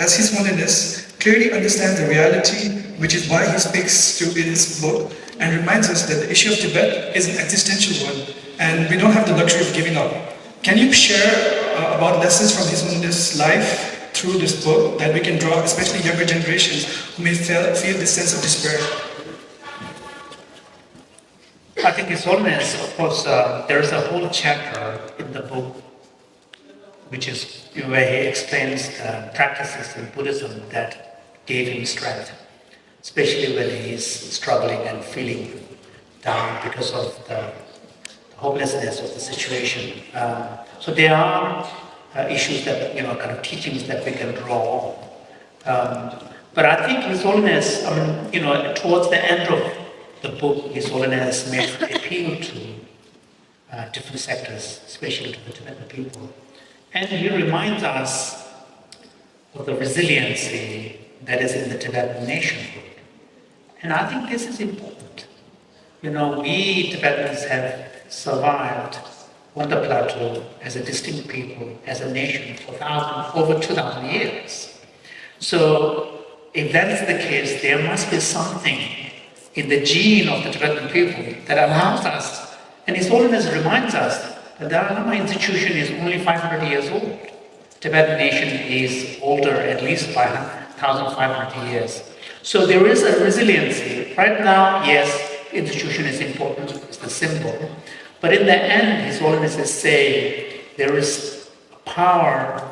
[SPEAKER 4] as His Holiness clearly understands the reality, which is why he speaks to in his book, and reminds us that the issue of Tibet is an existential one, and we don't have the luxury of giving up. Can you share about lessons from His Holiness' life through this book that we can draw, especially younger generations who may feel this sense of despair?
[SPEAKER 3] I think His Holiness, of course, there is a whole chapter in the book which is where he explains practices in Buddhism that gave him strength, especially when he's struggling and feeling down because of the hopelessness of the situation. So there are issues that, kind of teachings that we can draw. But I think His Holiness, towards the end of the book, His Holiness made an appeal to different sectors, especially to the Tibetan people. And he reminds us of the resiliency that is in the Tibetan nationhood. And I think this is important. We Tibetans have survived on the plateau as a distinct people, as a nation for over 2,000 years. So if that is the case, there must be something in the gene of the Tibetan people that allows us, and His Holiness reminds us that the Dalai Lama institution is only 500 years old. Tibetan nation is older at least by 1,500 years. So there is a resiliency. Right now, yes, institution is important, it's the symbol. But in the end, His Holiness is saying there is power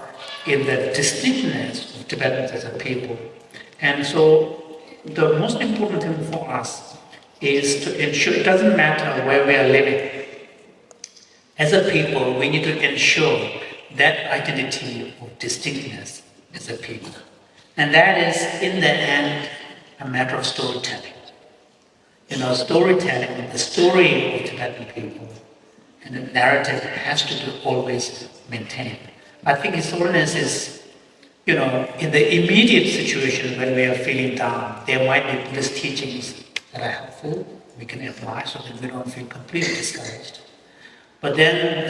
[SPEAKER 3] in the distinctness of Tibetans as a people. And so the most important thing for us is to ensure it doesn't matter where we are living. As a people, we need to ensure that identity of distinctness as a people. And that is, in the end, a matter of storytelling. Storytelling, the story of Tibetan people, and the narrative has to be always maintained. I think His Holiness is, in the immediate situation when we are feeling down, there might be Buddhist teachings that are helpful, we can apply so that we don't feel completely discouraged. But then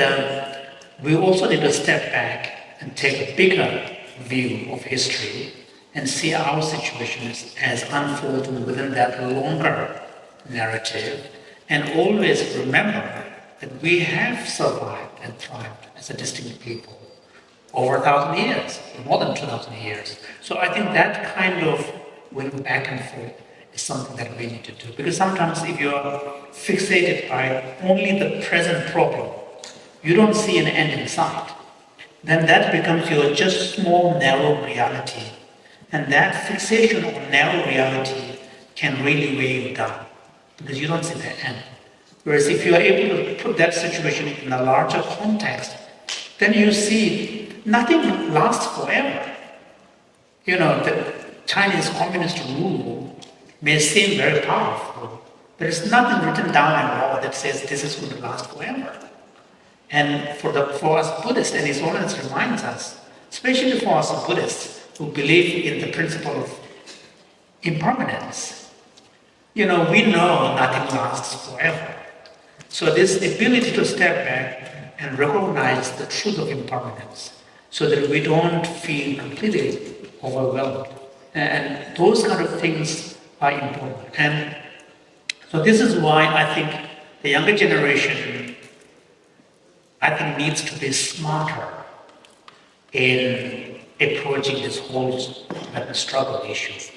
[SPEAKER 3] we also need to step back and take a bigger view of history and see our situation as unfolding within that longer narrative, and always remember that we have survived and thrived as a distinct people over 1,000 years, more than 2,000 years. So I think that kind of going back and forth is something that we need to do. Because sometimes if you are fixated by only the present problem, you don't see an end in sight. Then that becomes your just small, narrow reality. And that fixation on narrow reality can really weigh you down, because you don't see the end. Whereas if you are able to put that situation in a larger context, then you see nothing lasts forever. The Chinese communist rule may seem very powerful. There is nothing written down in law that says this is going to last forever. And for us Buddhists, and His Holiness reminds us, especially for us Buddhists who believe in the principle of impermanence, we know nothing lasts forever. So this ability to step back and recognize the truth of impermanence so that we don't feel completely overwhelmed. And those kind of things are important. And so this is why I think the younger generation, needs to be smarter in approaching this whole struggle issue.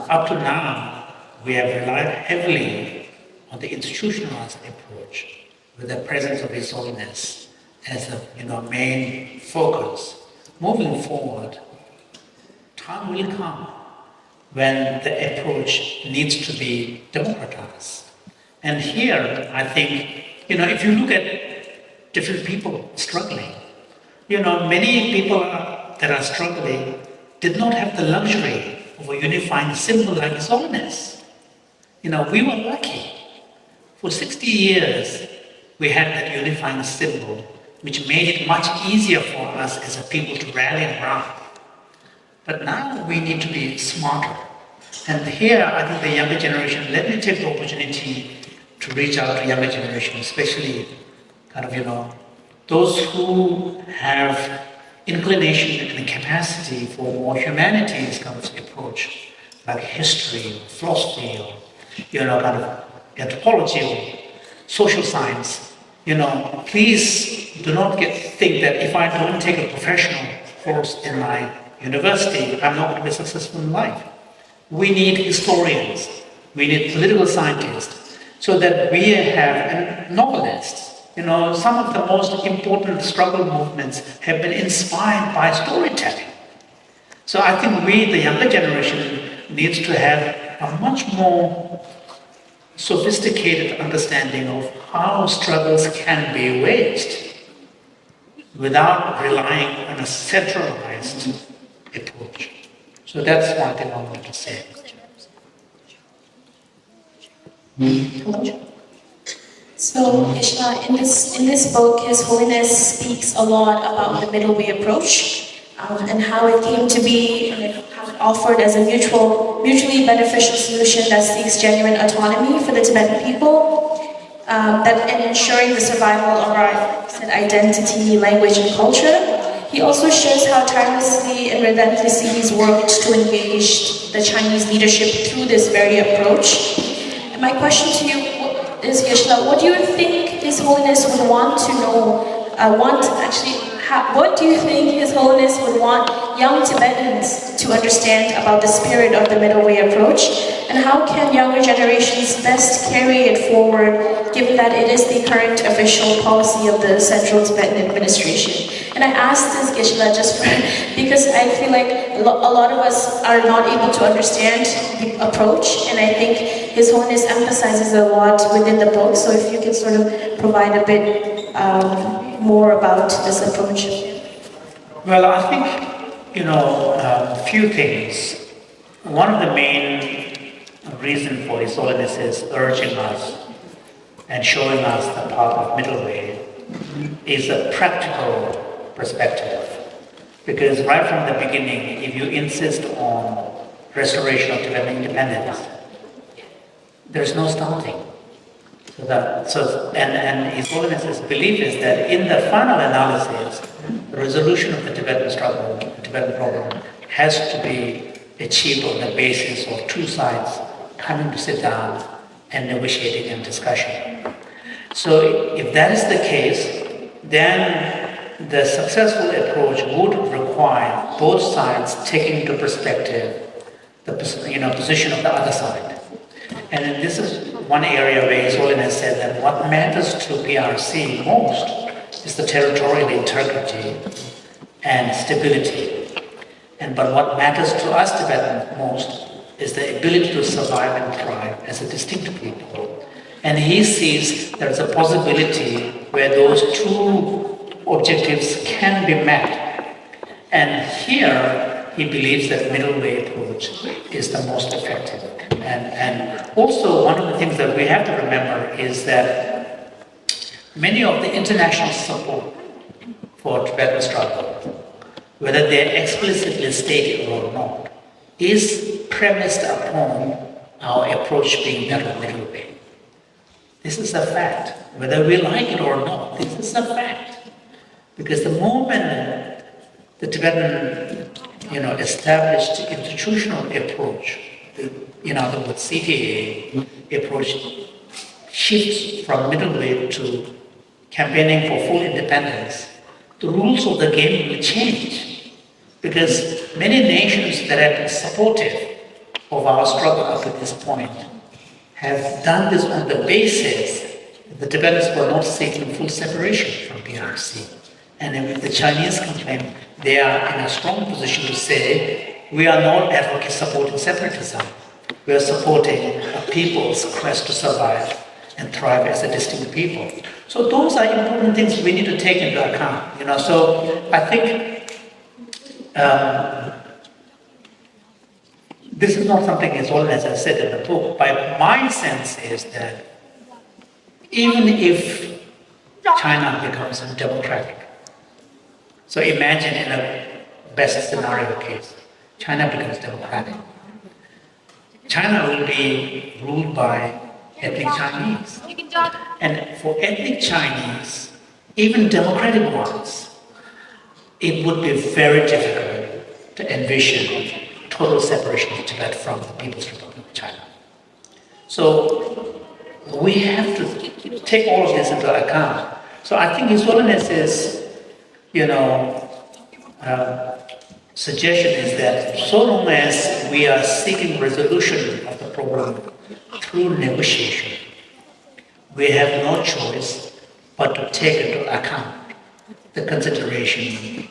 [SPEAKER 3] Up to now, we have relied heavily on the institutionalized approach with the presence of His Holiness as a main focus. Moving forward, time will come when the approach needs to be democratized. And here, I think, if you look at different people struggling, many people that are struggling did not have the luxury of a unifying symbol like His Holiness. We were lucky. For 60 years, we had that unifying symbol, which made it much easier for us as a people to rally around. But now we need to be smarter. And here, I think the younger generation, let me take the opportunity to reach out to younger generation, especially those who have inclination and capacity for more humanities kind of approach, like history, philosophy, or anthropology, or social science. Please do not think that if I don't take a professional course in my university, I'm not going to be successful in life. We need historians, we need political scientists, so that we have novelists. Some of the most important struggle movements have been inspired by storytelling. So I think we, the younger generation, needs to have a much more sophisticated understanding of how struggles can be waged without relying on a centralized approach. So that's one thing I wanted to say.
[SPEAKER 1] So, Ishla, in this book, His Holiness speaks a lot about the middle way approach and how it came to be and how it offered as a mutually beneficial solution that seeks genuine autonomy for the Tibetan people, and ensuring the survival of our identity, language, and culture. He also shows how tirelessly and relentlessly he's worked to engage the Chinese leadership through this very approach. And my question to you is, Yeshla, what do you think His Holiness would want to know, what do you think His Holiness would want young Tibetans to understand about the spirit of the middle way approach? And how can younger generations best carry it forward, given that it is the current official policy of the Central Tibetan Administration? And I ask this, Geshe-la, because I feel like a lot of us are not able to understand the approach, and I think His Holiness emphasizes a lot within the book. So if you can sort of provide a bit more about this approach?
[SPEAKER 3] Well, I think, a few things. One of the main reasons for His Holiness is urging us and showing us the path of middle way is a practical perspective. Because right from the beginning, if you insist on restoration of Tibetan independence, there's no starting. And His Holiness's belief is that in the final analysis, the resolution of the Tibetan struggle, the Tibetan problem, has to be achieved on the basis of two sides coming to sit down and negotiating and discussion. So if that is the case, then the successful approach would require both sides taking into perspective the position of the other side. And this is one area where His Holiness said that what matters to PRC most is the territorial integrity and stability. But what matters to us Tibetans most is the ability to survive and thrive as a distinct people. And he sees there's a possibility where those two objectives can be met. And here he believes that middle way approach is the most effective. And also one of the things that we have to remember is that many of the international support for Tibetan struggle, whether they're explicitly stated or not, is premised upon our approach being that of middle way. This is a fact. Whether we like it or not, this is a fact. Because the moment the Tibetan, established institutional approach, in other words, CTA approach, shifts from middle way to campaigning for full independence, the rules of the game will change. Because many nations that have been supportive of our struggle up to this point have done this on the basis that the Tibetans were not seeking full separation from PRC. And if the Chinese complain, they are in a strong position to say, we are not advocates supporting separatism. We are supporting a people's quest to survive and thrive as a distinct people. So those are important things we need to take into account. So I think this is not something as old as I said in the book, but my sense is that even if China becomes democratic, so imagine in a best scenario case, China becomes democratic. China will be ruled by ethnic Chinese. And for ethnic Chinese, even democratic ones, it would be very difficult to envision total separation of Tibet from the People's Republic of China. So we have to take all of this into account. So I think His Holiness's, suggestion is that so long as we are seeking resolution of the problem through negotiation, we have no choice but to take into account the consideration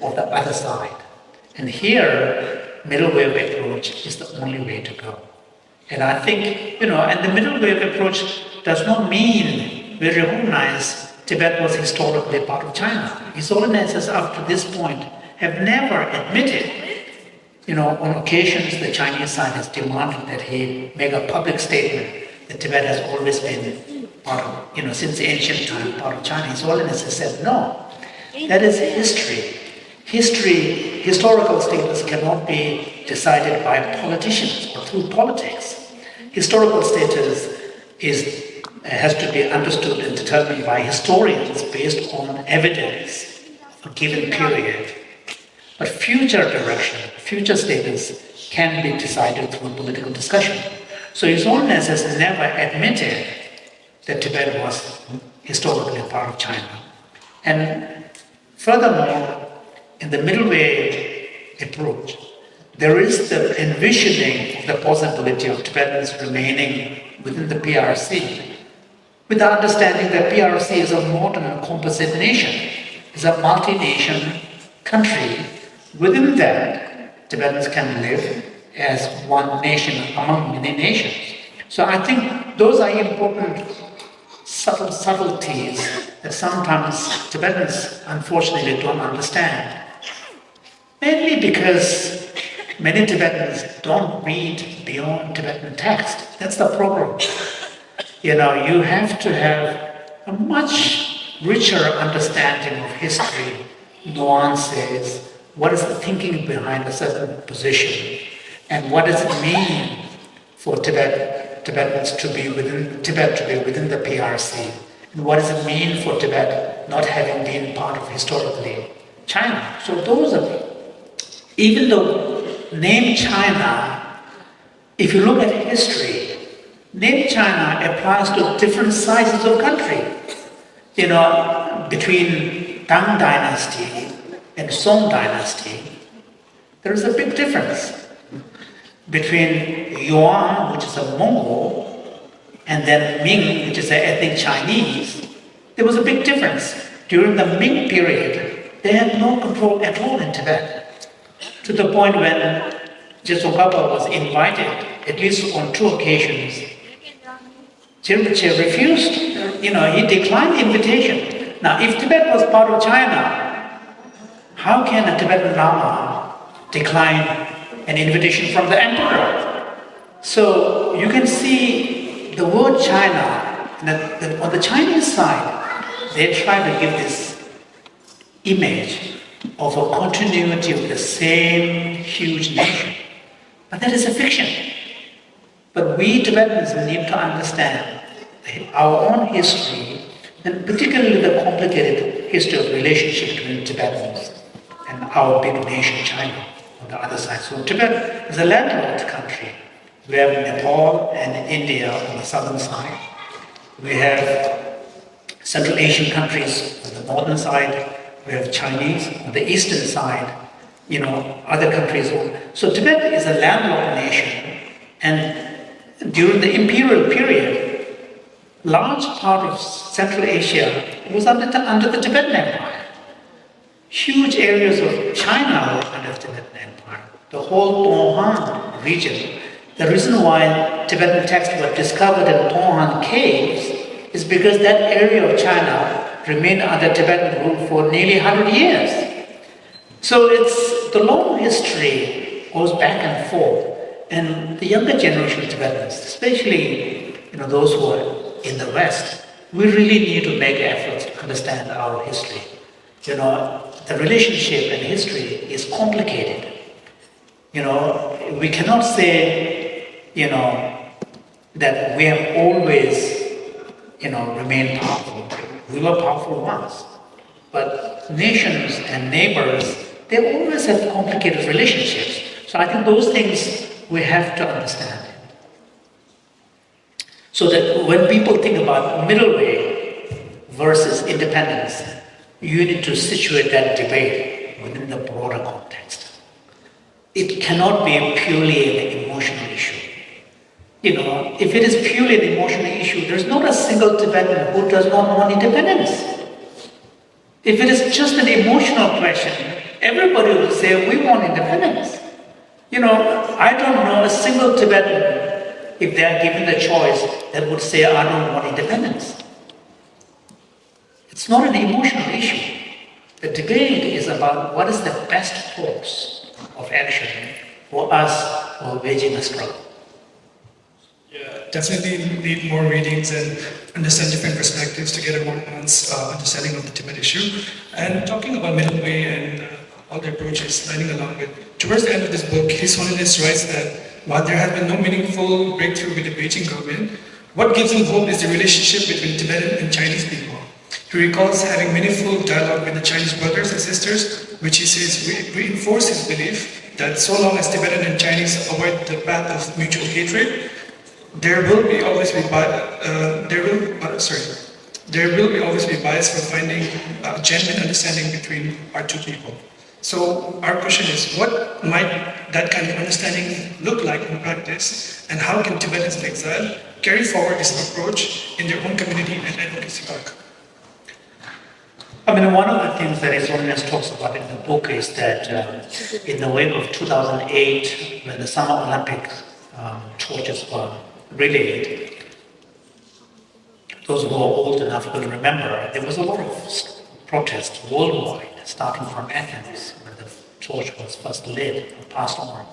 [SPEAKER 3] of the other side. And here, middle wave approach is the only way to go. And I think, and the middle wave approach does not mean we recognize Tibet was historically part of China. His Holiness up to this point have never admitted, on occasions the Chinese side has demanded that he make a public statement that Tibet has always been part of, since ancient time, part of China. His Holiness has said, no, that is history. Historical status cannot be decided by politicians or through politics. Historical status has to be understood and determined by historians based on evidence of a given period. But future direction, future status can be decided through political discussion. So His Holiness has never admitted that Tibet was historically a part of China. And furthermore, in the middle way approach, there is the envisioning of the possibility of Tibetans remaining within the PRC, with the understanding that PRC is a modern composite nation, is a multi-nation country. Within that, Tibetans can live as one nation among many nations. So I think those are important subtleties that sometimes Tibetans unfortunately don't understand. Mainly because many Tibetans don't read beyond Tibetan text. That's the problem. You know, you have to have a much richer understanding of history, nuances, what is the thinking behind a certain position, and what does it mean for Tibetans to be within Tibet to be within the PRC, and what does it mean for Tibet not having been part of historically China. So those are, even the name China, if you look at history, name China applies to different sizes of country. You know, between Tang Dynasty and Song Dynasty, there is a big difference. Between Yuan, which is a Mongol, and then Ming, which is an ethnic Chinese, there was a big difference. During the Ming period, they had no control at all in Tibet, to the point when Jesogaba was invited, at least on 2 occasions. Rinpoche refused, he declined the invitation. Now, if Tibet was part of China, how can a Tibetan Lama decline an invitation from the emperor? So you can see the word China, on the Chinese side, they try to give this image of a continuity of the same huge nation. But that is a fiction. But we Tibetans need to understand our own history, and particularly the complicated history of relationship between Tibetans and our big nation, China, on the other side. So Tibet is a landlocked country. We have Nepal and India on the southern side. We have Central Asian countries on the northern side. We have Chinese on the eastern side. Other countries. So Tibet is a landlocked nation, and during the imperial period, large part of Central Asia was under the Tibetan Empire. Huge areas of China were under the Tibetan Empire. The whole Tonghan region. The reason why Tibetan texts were discovered in Tonghan caves is because that area of China remained under Tibetan rule for nearly 100 years. So it's the long history goes back and forth. And the younger generation of Tibetans, especially those who are in the West, we really need to make efforts to understand our history. The relationship and history is complicated. We cannot say, that we have always, remained powerful. We were powerful once. But nations and neighbors, they always have complicated relationships. So I think those things we have to understand. So that when people think about middle way versus independence, you need to situate that debate within the broader context. It cannot be purely an emotional issue. If it is purely an emotional issue, there's not a single Tibetan who does not want independence. If it is just an emotional question, everybody will say, we want independence. I don't know a single Tibetan, if they are given the choice, that would say, I don't want independence. It's not an emotional issue. The debate is about what is the best course of action for us who are waging a struggle.
[SPEAKER 4] Definitely need more readings and understand different perspectives to get a more nuanced understanding of the Tibet issue. And talking about middle way and all the approaches, lining along with, towards the end of this book, His Holiness writes that while there has been no meaningful breakthrough with the Beijing government, what gives him hope is the relationship between Tibetan and Chinese people. He recalls having meaningful dialogue with the Chinese brothers and sisters, which he says reinforce his belief that so long as Tibetan and Chinese avoid the path of mutual hatred, there will always be bias for finding genuine understanding between our two people. So our question is, what might that kind of understanding look like in practice, and how can Tibetans in exile carry forward this approach in their own community and advocacy work?
[SPEAKER 3] One of the things that His Holiness talks about in the book is that in the wake of 2008, when the Summer Olympic torches were relayed, those who are old enough will remember, there was a lot of protests worldwide, starting from Athens, where the torch was first lit and passed on.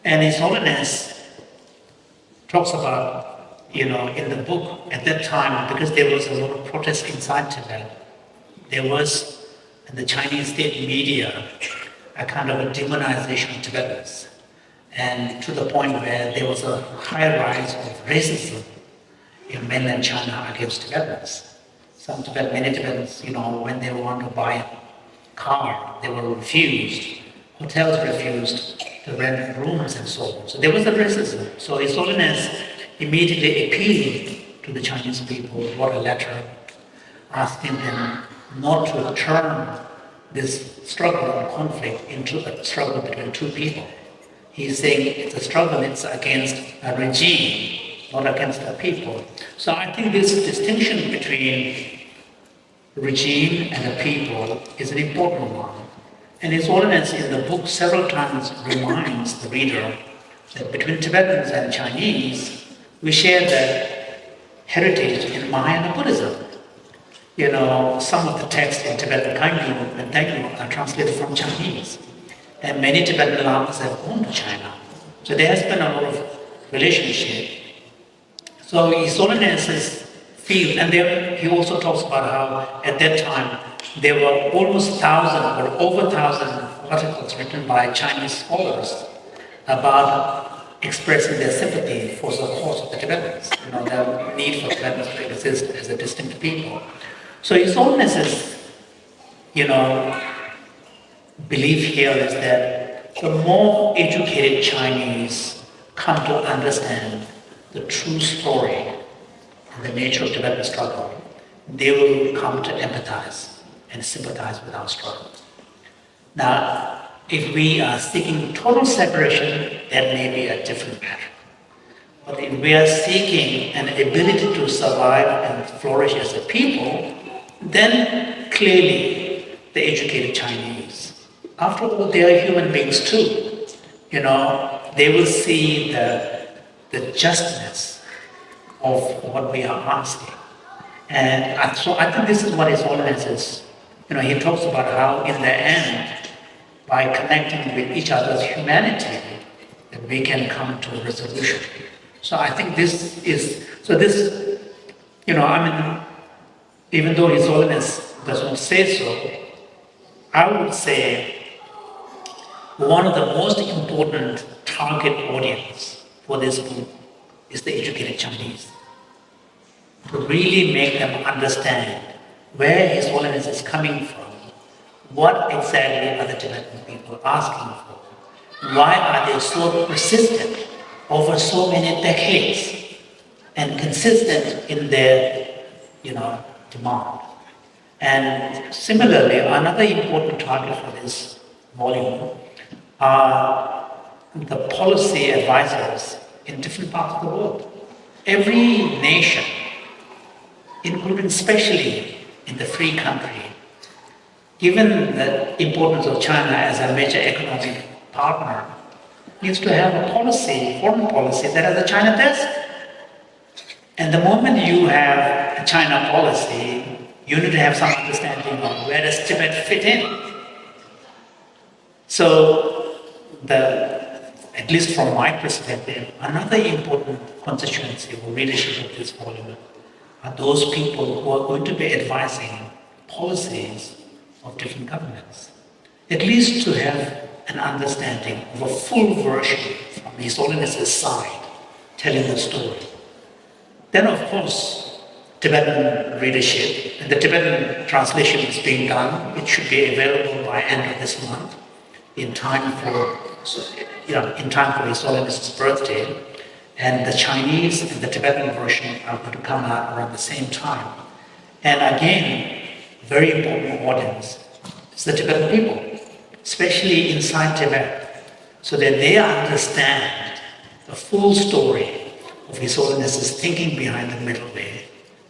[SPEAKER 3] And His Holiness talks about, in the book at that time, because there was a lot of protest inside Tibet, there was, in the Chinese state media, a kind of a demonization of Tibetans. And to the point where there was a high rise of racism in mainland China against Tibetans. Many Tibetans, when they want to buy a car, they were refused. Hotels refused to rent rooms and so on. So there was a racism. So His Holiness immediately appealed to the Chinese people, wrote a letter asking them not to turn this struggle and conflict into a struggle between two people. He's saying it's a struggle, it's against a regime, not against a people. So I think this distinction between regime and a people is an important one. And His Holiness in the book several times reminds the reader that between Tibetans and Chinese, we share the heritage in Mahayana Buddhism. Some of the texts in Tibetan Kagyu and Dagyu are translated from Chinese. And many Tibetan lamas have gone to China. So there has been a lot of relationship. So His Holiness's field, and there he also talks about how at that time there were almost 1,000 or over 1,000 articles written by Chinese scholars about expressing their sympathy for the cause of the Tibetans, the need for Tibetans to exist as a distinct people. So His Holiness's, belief here is that the more educated Chinese come to understand the true story and the nature of Tibetan struggle, they will come to empathize and sympathize with our struggle. Now, if we are seeking total separation, that may be a different matter. But if we are seeking an ability to survive and flourish as a people, then clearly the educated Chinese, after all, they are human beings too. They will see the justness of what we are asking. And so I think this is what His Holiness is. He talks about how in the end, by connecting with each other's humanity, that we can come to a resolution. So I think even though His Holiness doesn't say so, I would say one of the most important target audience for this book is the educated Chinese. To really make them understand where His Holiness is coming from, what exactly are the Tibetan people asking for, why are they so persistent over so many decades and consistent in their, demand. And similarly, another important target for this volume are the policy advisors in different parts of the world. Every nation, including especially in the free country, given the importance of China as a major economic partner, needs to have a policy, foreign policy, that has a China desk. And the moment you have a China policy, you need to have some understanding of where does Tibet fit in. So, at least from my perspective, another important constituency or readership of this volume are those people who are going to be advising policies of different governments. At least to have an understanding of a full version from His Holiness's side, telling the story. Then, of course, Tibetan readership, and the Tibetan translation is being done. It should be available by end of this month, in time for His Holiness's birthday. And the Chinese and the Tibetan version are going to come out around the same time. And again, very important audience is the Tibetan people, especially inside Tibet, so that they understand the full story of His Holiness's thinking behind the middle way,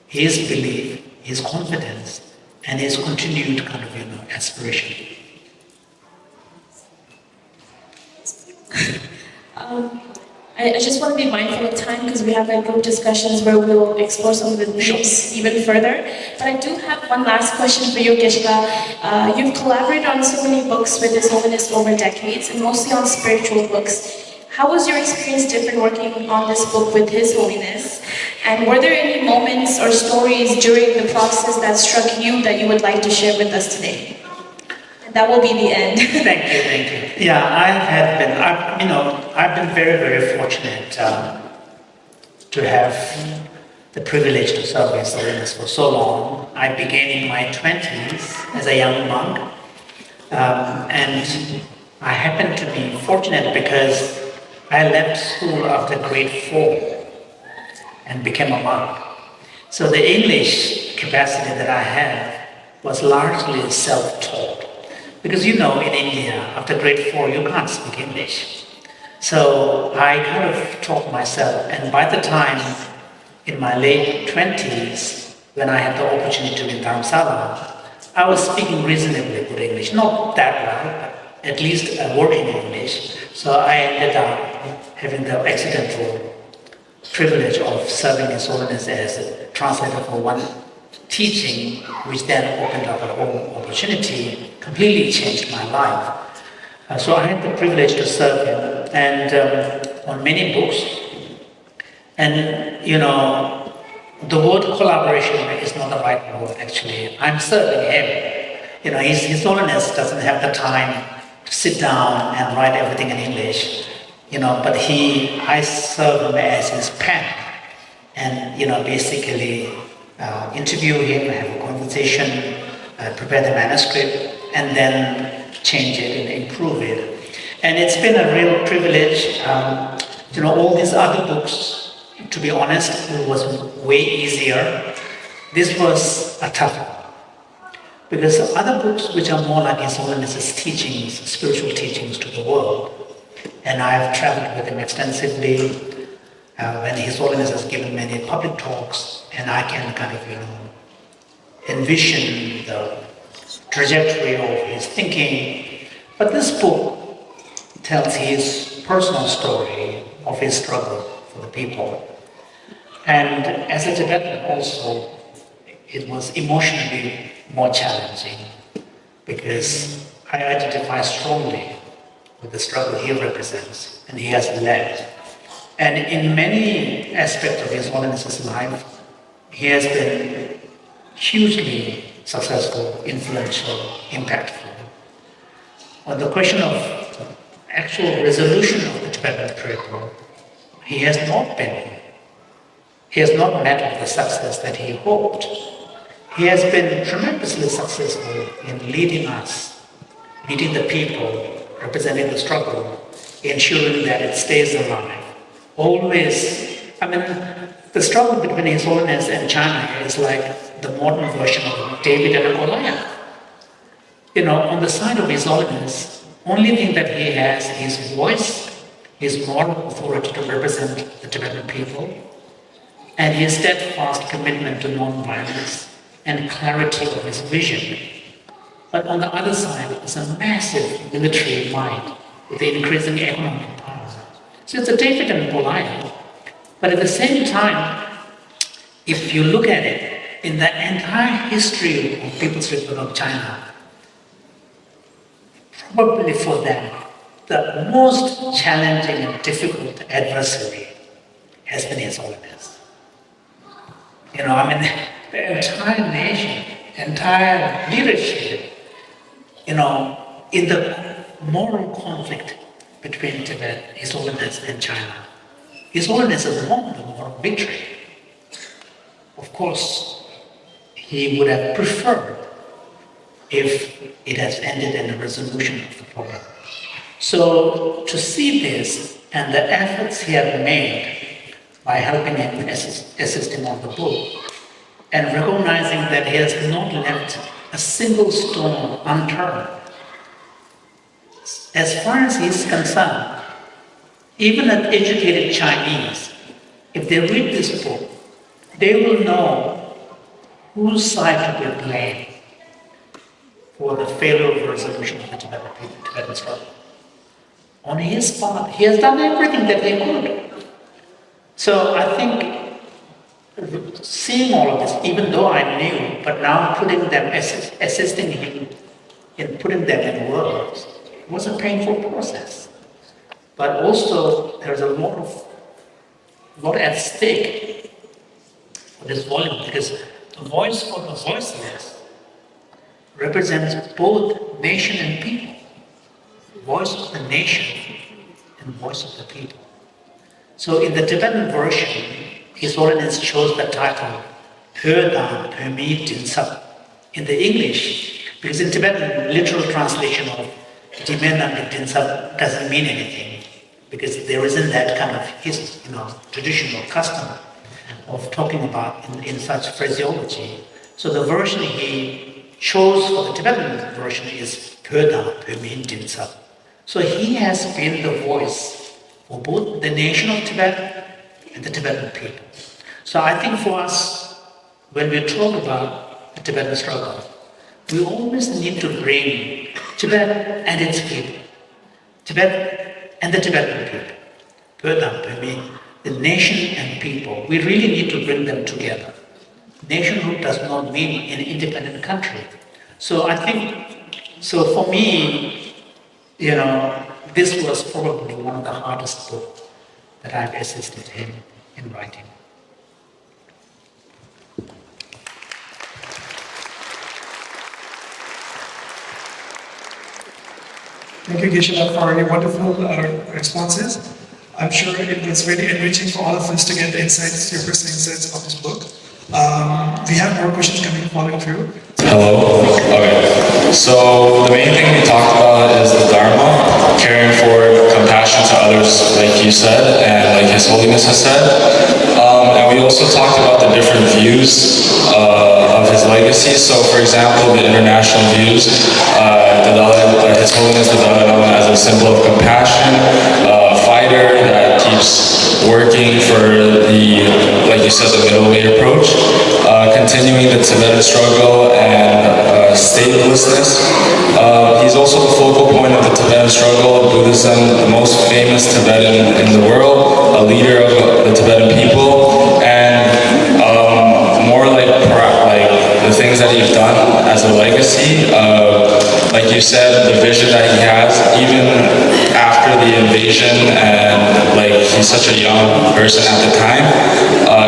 [SPEAKER 3] his belief, his confidence, and his continued kind of aspiration.
[SPEAKER 1] I just want to be mindful of time because we have like group discussions where we'll explore some of the themes even further. But I do have one last question for you, Geshe-la. You've collaborated on so many books with His Holiness over decades, and mostly on spiritual books. How was your experience different working on this book with His Holiness? And were there any moments or stories during the process that struck you that you would like to share with us today? And that will be the end.
[SPEAKER 3] Thank you, thank you. Yeah, I've been very, very fortunate to have the privilege to serve His Holiness for so long. I began in my 20s as a young monk, and I happened to be fortunate because I left school after grade 4 and became a monk. So the English capacity that I had was largely self-taught. Because in India, after grade 4, you can't speak English. So I kind of taught myself, and by the time in my late 20s, when I had the opportunity to be in Dharamsala, I was speaking reasonably good English. Not that well, but at least working English. So I ended up having the accidental privilege of serving His Holiness as a translator for one teaching, which then opened up a whole opportunity, completely changed my life. So I had the privilege to serve him, and on many books. And the word collaboration is not the right word actually. I'm serving him. His Holiness doesn't have the time to sit down and write everything in English. But I serve him as his pen, and basically interview him, have a conversation, prepare the manuscript, and then change it and improve it. And it's been a real privilege. All these other books, to be honest, it was way easier. This was a tough one. Because other books which are more like His Holiness's teachings, spiritual teachings to the world, and I've traveled with him extensively when His Holiness has given many public talks, and I can kind of, envision the trajectory of his thinking. But this book tells his personal story of his struggle for the people. And as a Tibetan also, it was emotionally more challenging because I identify strongly with the struggle he represents and he has led. And in many aspects of His Holiness's life, he has been hugely successful, influential, impactful. On the question of actual resolution of the Tibetan prayer book, he has not met with the success that he hoped. He has been tremendously successful in leading us, leading the people, representing the struggle, ensuring that it stays alive. Always, the struggle between His Holiness and China is like the modern version of David and Goliath. On the side of His Holiness, only thing that he has is his voice, his moral authority to represent the Tibetan people, and his steadfast commitment to non-violence and clarity of his vision. But on the other side is a massive military might with the increasing economic power. So it's a David and Goliath. But at the same time, if you look at it, in the entire history of People's Republic of China, probably for them, the most challenging and difficult adversary has been His Holiness. The entire nation, entire leadership, in the moral conflict between Tibet, His Holiness, and China. His Holiness has won the moral victory. Of course, he would have preferred if it has ended in a resolution of the problem. So to see this and the efforts he had made by helping him assist him on the book, and recognizing that he has not left a single stone unturned. As far as he's concerned, even an educated Chinese, if they read this book, they will know whose side to be blamed for the failure of resolution of the Tibetan struggle. On his part, he has done everything that he could. So I think seeing all of this, even though I knew, but now putting them, assisting him in putting them in words was a painful process. But also there's a lot at stake for this volume, because the voice for the voiceless represents both nation and people. Voice of the nation and voice of the people. So in the Tibetan version, His Holiness chose the title Pödan Permi Dinsap in the English, because in Tibetan, literal translation of Dimenam Dinsap doesn't mean anything, because there isn't that kind of tradition or custom of talking about in such phraseology. So the version he chose for the Tibetan version is Pödan Permi Dinsap. So he has been the voice for both the nation of Tibet and the Tibetan people. So I think for us, when we talk about the Tibetan struggle, we always need to bring Tibet and its people, Tibet and the Tibetan people, Pödan Permi, the nation and people. We really need to bring them together. Nationhood does not mean an independent country. So I think, so for me, this was probably one of the hardest books that I've assisted him in writing.
[SPEAKER 4] Thank you, Geshe-la, for your wonderful responses. I'm sure it was really enriching for all of us to get the insights, your personal insights of this book. We have more questions coming following through.
[SPEAKER 5] Hello? Okay. So the main thing we talked about is the Dharma, caring for compassion to others, like you said, and like His Holiness has said. And we also talked about the different views of his legacy. So for example, the international views, His Holiness the Dalai Lama as a symbol of compassion, a fighter that keeps working for the, like you said, the middle way approach, continuing the Tibetan struggle and statelessness. He's also the focal point of the Tibetan struggle, Buddhism, the most famous Tibetan in the world, a leader of the Tibetan people, and more like the things that he's done as a legacy. Like you said, the vision that he has, even after the invasion, and he's such a young person at the time,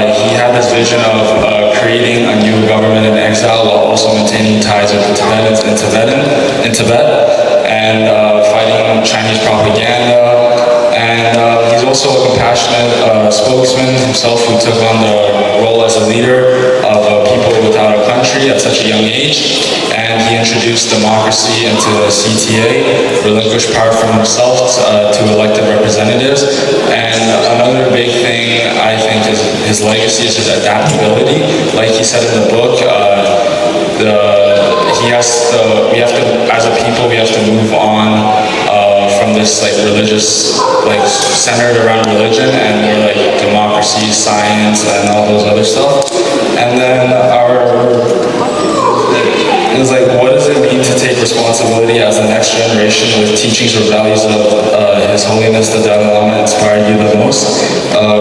[SPEAKER 5] he had this vision of creating a new government in exile while also maintaining ties with the Tibetans in Tibet, and fighting Chinese propaganda. And he's also a compassionate spokesman himself, who took on the role as a leader of people without a country at such a young age. And he introduced democracy into the CTA, relinquished power from himself to elected representatives. And another big thing, I think, is his legacy is his adaptability. Like he said in the book, we have to, as a people, we have to move on from this religious, centered around religion, and more democracy, science, and all those other stuff. And then it was what does it mean to take responsibility as the next generation with teachings or values of His Holiness the Dalai Lama inspired you the most?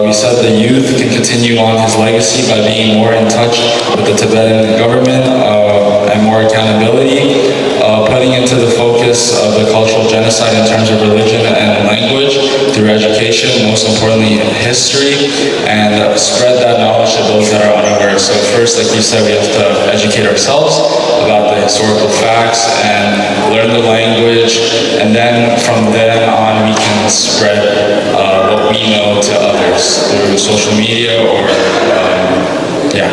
[SPEAKER 5] We said the youth can continue on his legacy by being more in touch with the Tibetan government and more accountability, putting into the focus of the cultural genocide in terms of religion and language through education, most importantly history, and spread that knowledge to those that are unaware. So first, like you said, we have to educate ourselves about the historical facts and learn the language, and then from then on we can spread what we know to others through social media or yeah.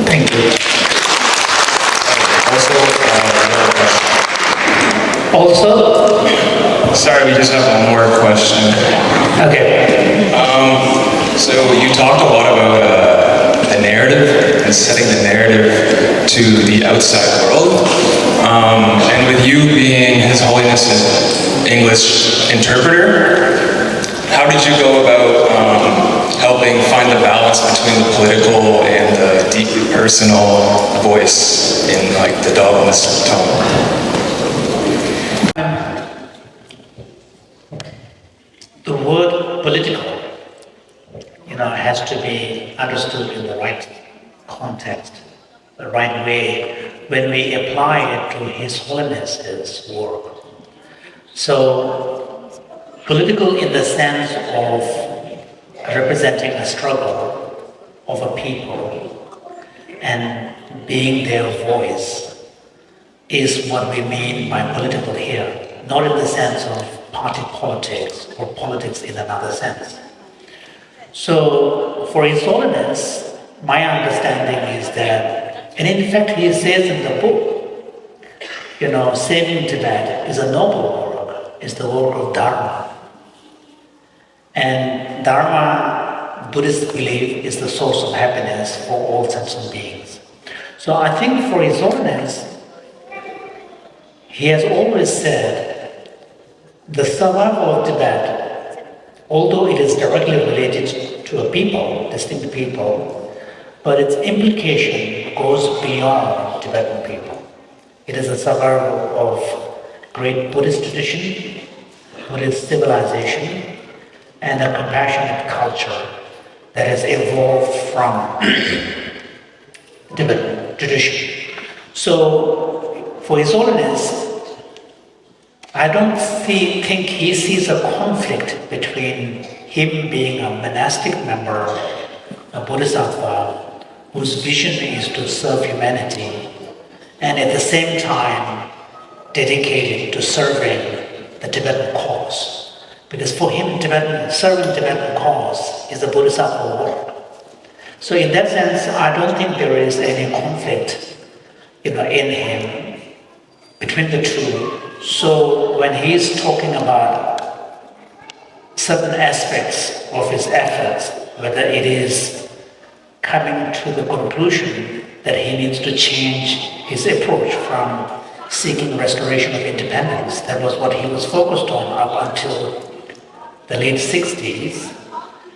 [SPEAKER 3] Thank you. Also,
[SPEAKER 5] Sorry, we just have one more question.
[SPEAKER 3] okay.
[SPEAKER 5] So you talked a lot about the narrative and setting the narrative to the outside world. And with you being His Holiness's English interpreter, how did you go about helping find the balance between the political and the deeply personal voice in the dogma's tone?
[SPEAKER 3] The word political, understood in the right context, the right way, when we apply it to His Holiness's work. So, political in the sense of representing a struggle of a people and being their voice is what we mean by political here, not in the sense of party politics or politics in another sense. So, for His Holiness, my understanding is that, and in fact he says in the book, saving Tibet is a noble work, it's the work of Dharma. And Dharma, Buddhist belief, is the source of happiness for all sentient beings. So I think for His Holiness, he has always said the survival of Tibet, although it is directly related to a people, distinct people, but its implication goes beyond Tibetan people. It is a survival of great Buddhist tradition, Buddhist civilization, and a compassionate culture that has evolved from Tibetan tradition. So, for His Holiness, I don't think he sees a conflict between him being a monastic member, a Bodhisattva, whose vision is to serve humanity, and at the same time dedicated to serving the Tibetan cause. Because for him, serving Tibetan cause is a Bodhisattva work. So in that sense, I don't think there is any conflict in him between the two. So when he's talking about certain aspects of his efforts, whether it is coming to the conclusion that he needs to change his approach from seeking restoration of independence, that was what he was focused on up until the late 60s,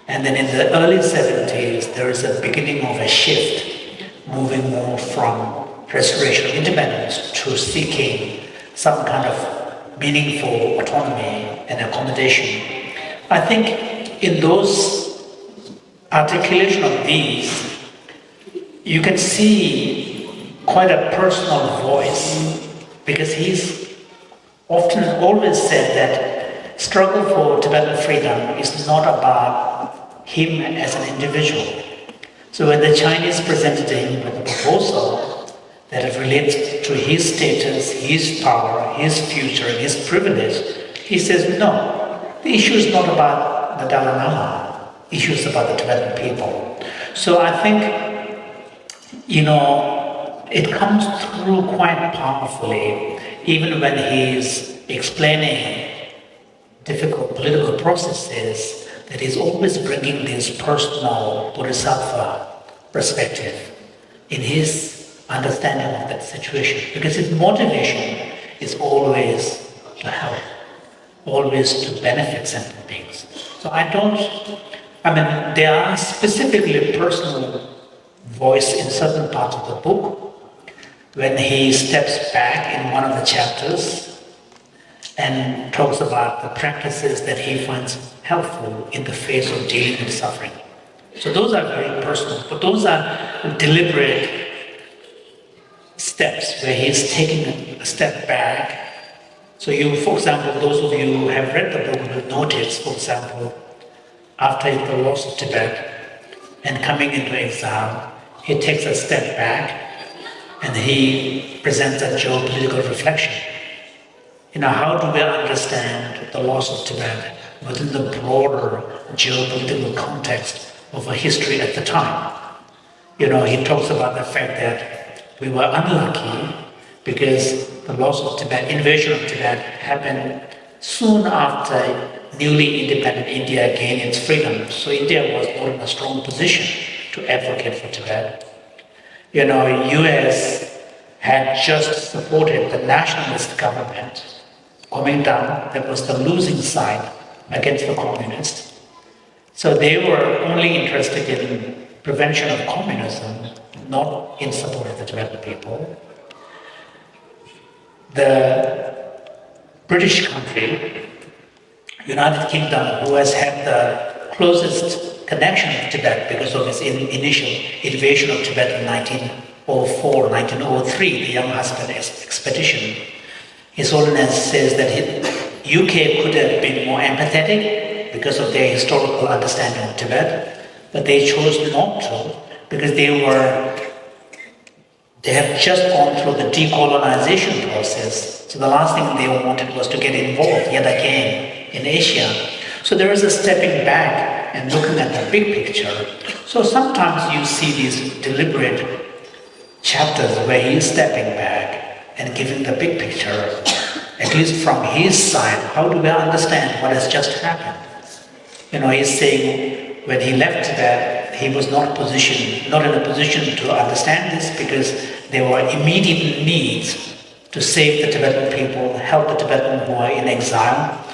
[SPEAKER 3] and then in the early 70s there is a beginning of a shift, moving more from restoration of independence to seeking some kind of meaningful autonomy and accommodation. I think in those articulation of these, you can see quite a personal voice, because he's often always said that struggle for Tibetan freedom is not about him as an individual. So when the Chinese presented him with a proposal that it relates to his status, his power, his future, and his privilege, he says, no, the issue is not about the Dalai Lama, the issue is about the Tibetan people. So I think, it comes through quite powerfully, even when he's explaining difficult political processes, that he's always bringing this personal bodhisattva perspective in his understanding of that situation, because his motivation is always to help, always to benefit sentient beings. So there are specifically personal voice in certain parts of the book when he steps back in one of the chapters and talks about the practices that he finds helpful in the face of dealing with suffering. So those are very personal, but those are deliberate steps where he's taking a step back. So for example, those of you who have read the book will notice, for example, after the loss of Tibet and coming into exile, he takes a step back and he presents a geopolitical reflection. How do we understand the loss of Tibet within the broader geopolitical context of a history at the time? He talks about the fact that we were unlucky because the loss of Tibet, invasion of Tibet, happened soon after newly independent India gained its freedom. So India was not in a strong position to advocate for Tibet. US had just supported the nationalist government coming down, that was the losing side against the communists. So they were only interested in prevention of communism, not in support of the Tibetan people. The British country, United Kingdom, who has had the closest connection to Tibet because of his initial invasion of Tibet in 1904, 1903, the Young Husband expedition. His Holiness says that UK could have been more empathetic because of their historical understanding of Tibet, but they chose not to because they have just gone through the decolonization process. So the last thing they wanted was to get involved yet again in Asia. So there is a stepping back and looking at the big picture. So sometimes you see these deliberate chapters where he is stepping back and giving the big picture, at least from his side. How do we understand what has just happened? He's saying when he left Tibet, he was not in a position to understand this because there were immediate needs to save the Tibetan people, help the Tibetan who are in exile.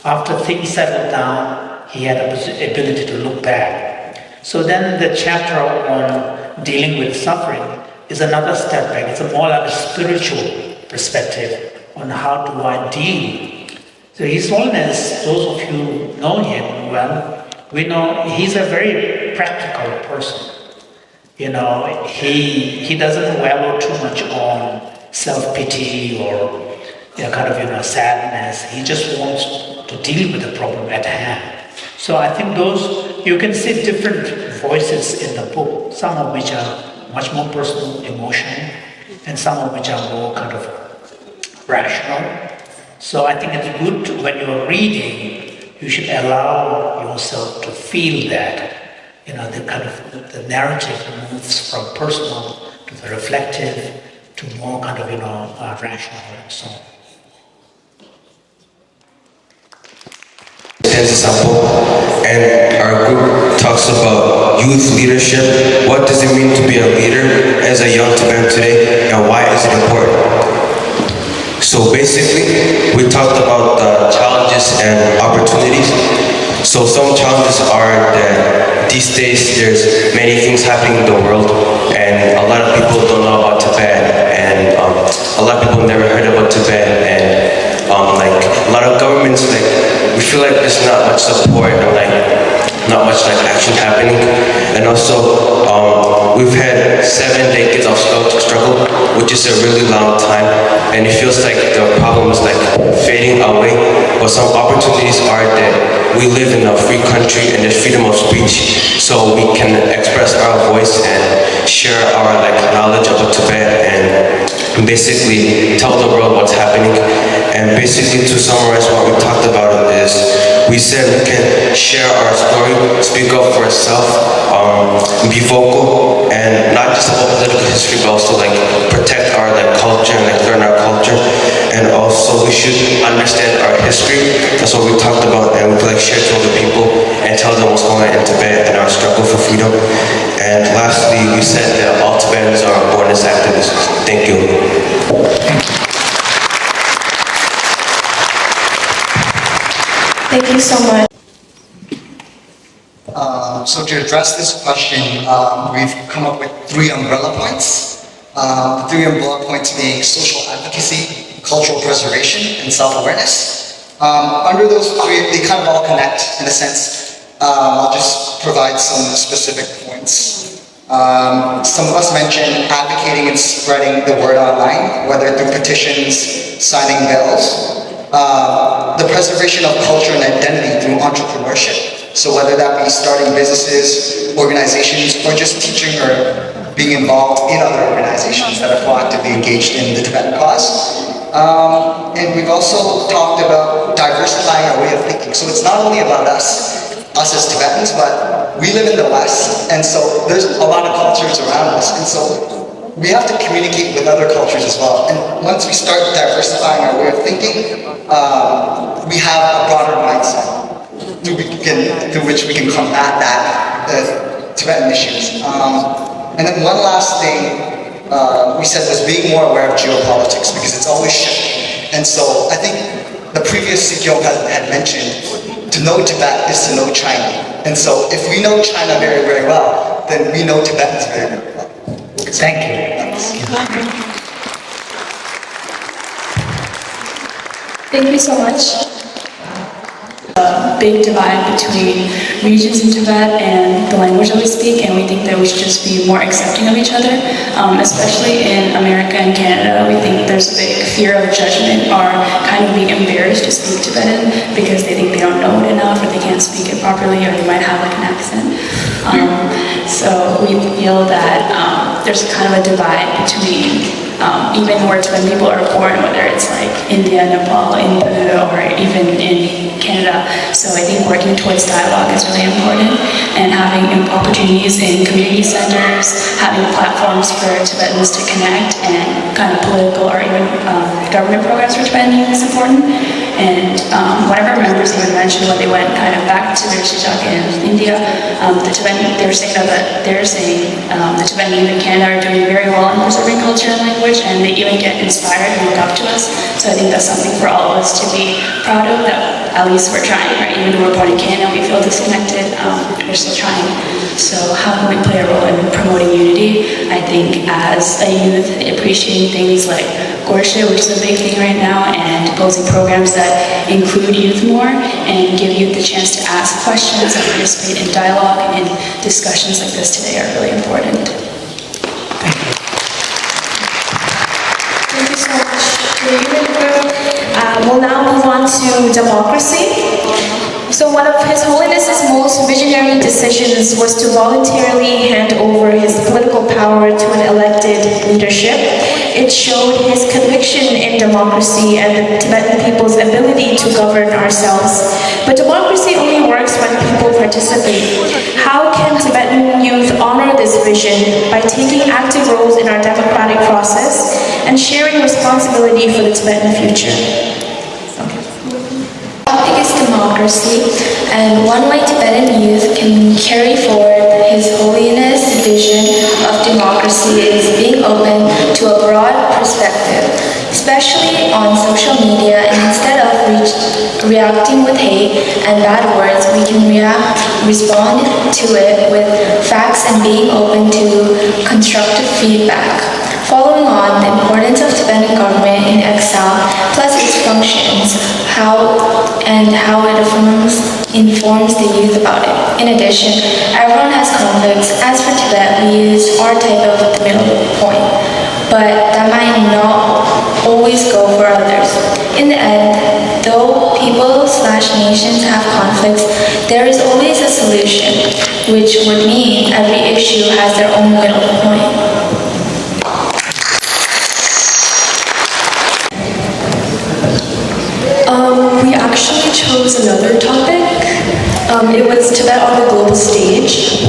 [SPEAKER 3] After things settled down, he had the ability to look back. So then the chapter on dealing with suffering is another step back. It's more like a spiritual perspective on how do I deal. So His Holiness, those of you who know him well, we know he's a very practical person. He doesn't wallow too much on self-pity or sadness. He just wants to deal with the problem at hand. So I think you can see different voices in the book, some of which are much more personal, emotional, and some of which are more kind of rational. So I think it's good when you're reading, you should allow yourself to feel that, the narrative moves from personal to the reflective to more rational and so on.
[SPEAKER 6] As a sample, and our group talks about youth leadership. What does it mean to be a leader as a young Tibetan today, and why is it important? So basically, we talked about the challenges and opportunities. So some challenges are that these days there's many things happening in the world, and a lot of people don't know about Tibet, and a lot of people never heard about Tibet, and a lot of governments, we feel like there's not much support and not much action happening. And also, we've had 7 decades of struggle, which is a really long time, and it feels like the problem is fading away. But some opportunities are that we live in a free country and there's freedom of speech, so we can express our voice and share our knowledge about Tibet and basically tell the world what's happening. And basically, to summarize what we talked about is, we said we can share our story, speak up for ourselves, be vocal, and not just about political history, but also protect our culture and learn our culture. And also, we should understand our history. That's what we talked about, and we could share it to other people and tell them what's going on in Tibet and our struggle for freedom. And lastly, we said that all Tibetans are born as activists. Thank you.
[SPEAKER 1] Thank you so much.
[SPEAKER 7] So to address this question, we've come up with 3 umbrella points. The 3 umbrella points being social advocacy, cultural preservation, and self-awareness. Under those 3, they kind of all connect in a sense. I'll just provide some specific points. Some of us mentioned advocating and spreading the word online, whether through petitions, signing bills. The preservation of culture and identity through entrepreneurship. So whether that be starting businesses, organizations, or just teaching or being involved in other organizations that are proactively engaged in the Tibetan cause. And we've also talked about diversifying our way of thinking. So it's not only about us as Tibetans, but we live in the West, and so there's a lot of cultures around us, and so we have to communicate with other cultures as well. And once we start diversifying our way of thinking, we have a broader mindset through which we can combat the Tibetan issues. And then one last thing we said was being more aware of geopolitics, because it's always shifting. And so I think the previous Sikyo had mentioned, to know Tibet is to know China. And so if we know China very, very well, then we know Tibetans very, very well.
[SPEAKER 3] Thank you.
[SPEAKER 1] Thank you so much. big divide between regions in Tibet and the language that we speak, and we think that we should just be more accepting of each other, especially in America and Canada. We think there's a big fear of judgment or kind of being embarrassed to speak Tibetan because they think they don't know it enough or they can't speak it properly or they might have like an accent. So we feel that there's kind of a divide between even where Tibetan people are born, whether it's like India, Nepal, India, or even in Canada. So I think working towards dialogue is really important, and having opportunities in community centers, having platforms for Tibetans to connect, and kind of political or even government programs for Tibetan youth is important. And one of our members even mentioned when they went kind of back to their shijak in India, they were saying that the Tibetan youth in Canada are doing very well in preserving culture and language, and they even get inspired and look up to us. So I think that's something for all of us to be proud of, that at least we're trying, right? Even though we're part of Canada, we feel disconnected, we're still trying. So how can we play a role in promoting unity? I think as a youth, appreciating things like Gorshe, which is a big thing right now, and proposing programs that include youth more and give youth the chance to ask questions and participate in dialogue and discussions like this today are really important.
[SPEAKER 8] Thank you so much for your input. We'll now move on to democracy. So one of His Holiness's most visionary decisions was to voluntarily hand over his political power to an elected leadership. It showed his conviction in democracy and the Tibetan people's ability to govern ourselves. But democracy only works when people participate. How can Tibetan youth honor this vision? By taking active roles in our democratic process and sharing responsibility for the Tibetan future.
[SPEAKER 9] Topic is democracy, and one way Tibetan youth can carry forward His Holiness' vision of democracy is being open to a broad perspective, especially on social media, and instead of reacting with hate and bad words, we can respond to it with facts and being open to constructive feedback. Following on the importance of Tibetan government in exile, plus its functions, how it informs the youth about it. In addition, everyone has conflicts. As for Tibet, we use our type of middle point, but that might not always go for others. In the end, though people/nations have conflicts, there is always a solution, which would mean every issue has their own middle point.
[SPEAKER 8] We actually chose another topic. It was Tibet on the global stage.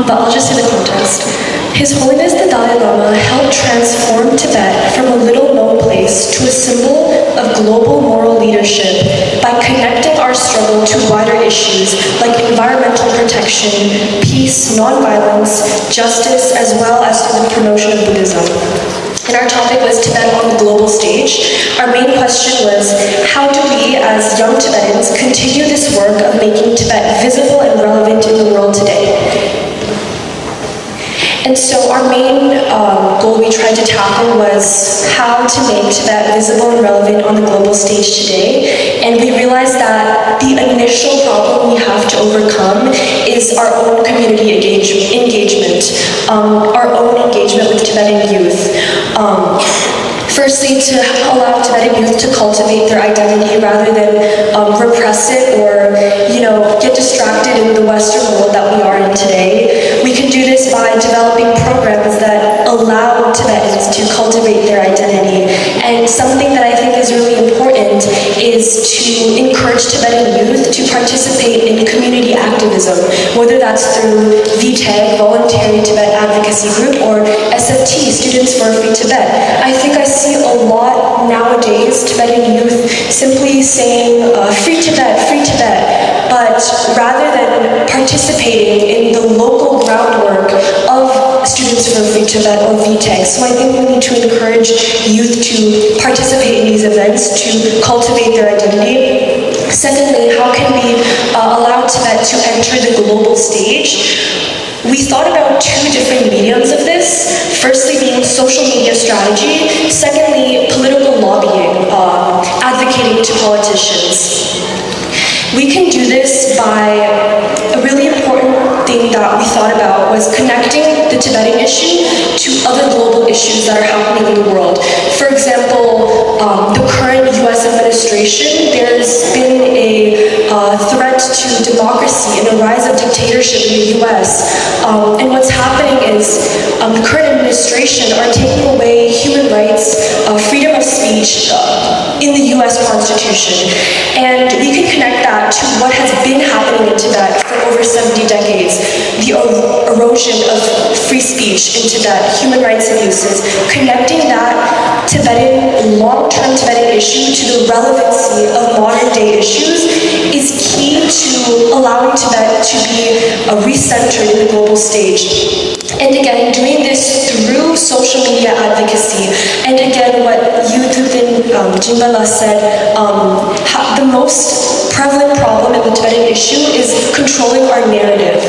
[SPEAKER 8] But I'll just say the context. His Holiness the Dalai Lama helped transform Tibet from a little-known place to a symbol of global moral leadership by connecting our struggle to wider issues like environmental protection, peace, nonviolence, justice, as well as to the promotion of Buddhism. And our topic was Tibet on the global stage. Our main question was, how do we as young Tibetans continue this work of making Tibet visible and relevant in the world today? And so our main goal we tried to tackle was how to make Tibet visible and relevant on the global stage today. And we realized that the initial problem we have to overcome is our own community engagement, our own engagement with Tibetan youth. Firstly, to allow Tibetan youth to cultivate their identity rather than repress it or, get distracted in the Western world that we are in today. We can do this by developing programs that allow Tibetans to cultivate their identity. And something that I think is really important is to encourage Tibetan youth to participate in community activism, whether that's through VTAG, Voluntary Tibet Advocacy Group, or SFT, Students for a Free Tibet. I think I see a lot nowadays Tibetan youth simply saying free Tibet, but rather than participating in the local groundwork of Students for a Free Tibet or VTAG. So I think we need to encourage youth to participate in these events, to cultivate their identity. Secondly, how can we allow Tibet to enter the global stage? We thought about two different mediums of this. Firstly being social media strategy. Secondly, political lobbying, advocating to politicians. We can do this by a really important thing that we thought about was connecting the Tibetan issue to other global issues that are happening in the world. For example, the current US administration, there's been a threat to democracy and a rise of dictatorship in the US. And what's happening is the current administration are taking away human rights, freedom of speech in the US Constitution. And we can connect that to what has been happening in Tibet for over 70 decades. The erosion of free speech in Tibet, human rights abuses, connecting that Tibetan, long-term Tibetan issue to the relevancy of modern day issues is key to allowing Tibet to be recentered in the global stage. And again, doing this through social media advocacy. And again, what THUPTEN JINPA said, the most prevalent problem in the Tibetan issue is controlling our narrative.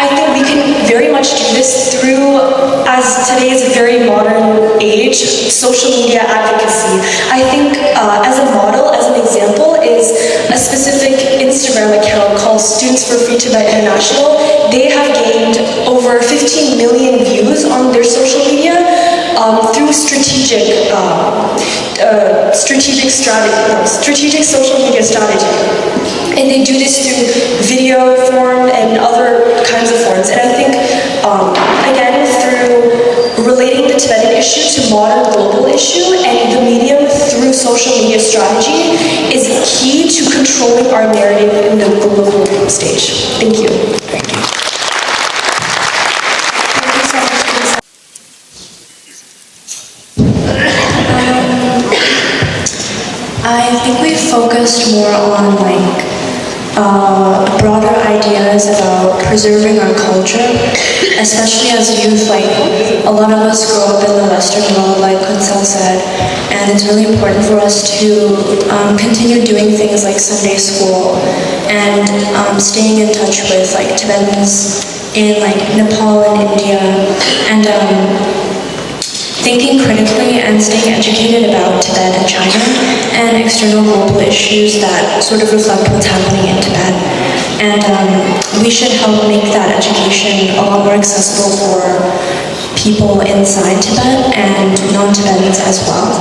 [SPEAKER 8] I think we can very much do this through, as today's very modern age, social media advocacy. I think as a model, as an example, is a specific Instagram account called Students for Free Tibet International. They have gained over 15 million views on their social media through strategic social media strategy. And they do this through video form and other kinds of forms. And I think, again, through relating the Tibetan issue to modern global issue and the medium through social media strategy is key to controlling our narrative in the global stage. Thank you.
[SPEAKER 3] Thank you.
[SPEAKER 10] I think we focused more on broader ideas about preserving our culture, especially as youth. Like, a lot of us grow up in the Western world, like Kunsal said, and it's really important for us to continue doing things like Sunday school and staying in touch with like Tibetans in like Nepal and India, and thinking critically and staying educated about Tibet and China and external global issues that sort of reflect what's happening in Tibet. And we should help make that education a lot more accessible for people inside Tibet and non-Tibetans as well.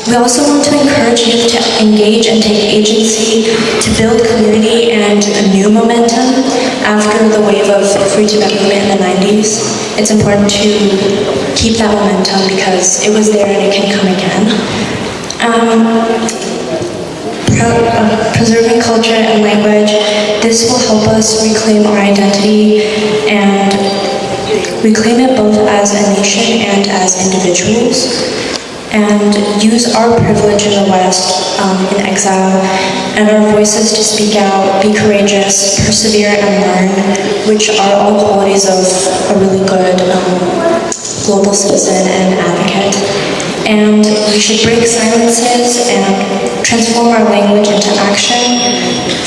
[SPEAKER 10] We also want to encourage youth to engage and take agency to build community and a new momentum after the wave of Free Tibet movement in the 90s. It's important to keep that momentum because it was there and it can come again. Preserving culture and language, this will help us reclaim our identity and reclaim it both as a nation and as individuals, and use our privilege in the West, in exile, and our voices to speak out, be courageous, persevere, and learn, which are all qualities of a really good global citizen and advocate. And we should break silences and transform our language into action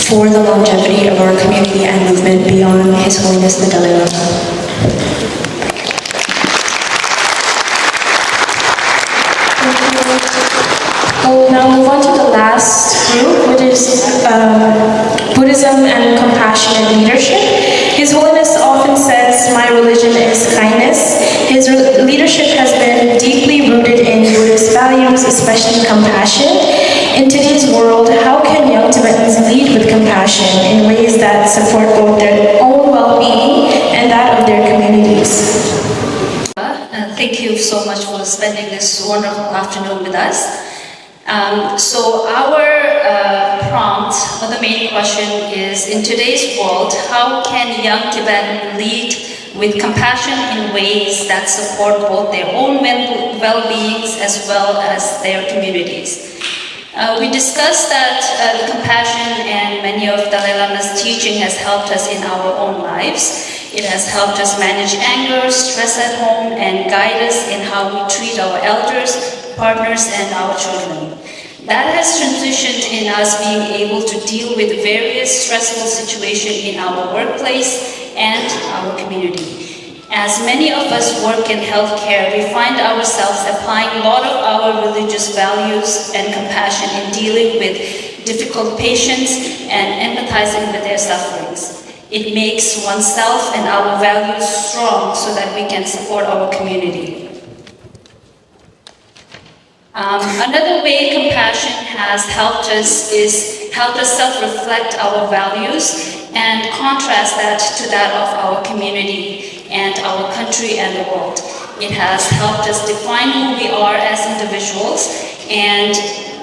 [SPEAKER 10] for the longevity of our community and movement beyond His Holiness the Dalai Lama.
[SPEAKER 1] We'll now move on to the last group, which is Buddhism and compassionate leadership. His Holiness often says, "My religion is kindness." His leadership has been deeply rooted in Buddhist values, especially compassion. In today's world, how can young Tibetans lead with compassion in ways that support both their own well-being and that of their communities?
[SPEAKER 11] Thank you so much for spending this wonderful afternoon with us. So our prompt, or the main question is, in today's world, how can young Tibetans lead with compassion in ways that support both their own well-beings as well as their communities? We discussed that the compassion and many of Dalai Lama's teaching has helped us in our own lives. It has helped us manage anger, stress at home, and guide us in how we treat our elders, partners, and our children. That has transitioned in us being able to deal with various stressful situations in our workplace and our community. As many of us work in healthcare, we find ourselves applying a lot of our religious values and compassion in dealing with difficult patients and empathizing with their sufferings. It makes oneself and our values strong so that we can support our community. Another way compassion has helped us is helped us self-reflect our values and contrast that to that of our community and our country and the world. It has helped us define who we are as individuals, and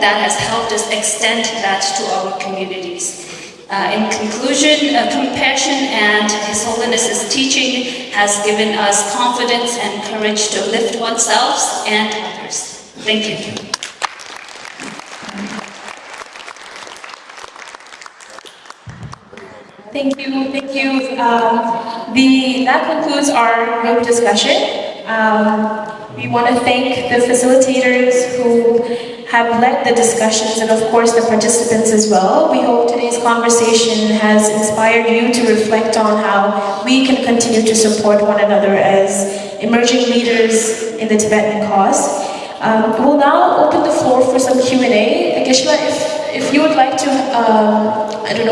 [SPEAKER 11] that has helped us extend that to our communities. In conclusion, compassion and His Holiness's teaching has given us confidence and courage to lift oneself and others. Thank you.
[SPEAKER 1] Thank you. That concludes our group discussion. We want to thank the facilitators who have led the discussions and of course the participants as well. We hope today's conversation has inspired you to reflect on how we can continue to support one another as emerging leaders in the Tibetan cause. We'll now open the floor for some Q&A. Gishla, if you would like to,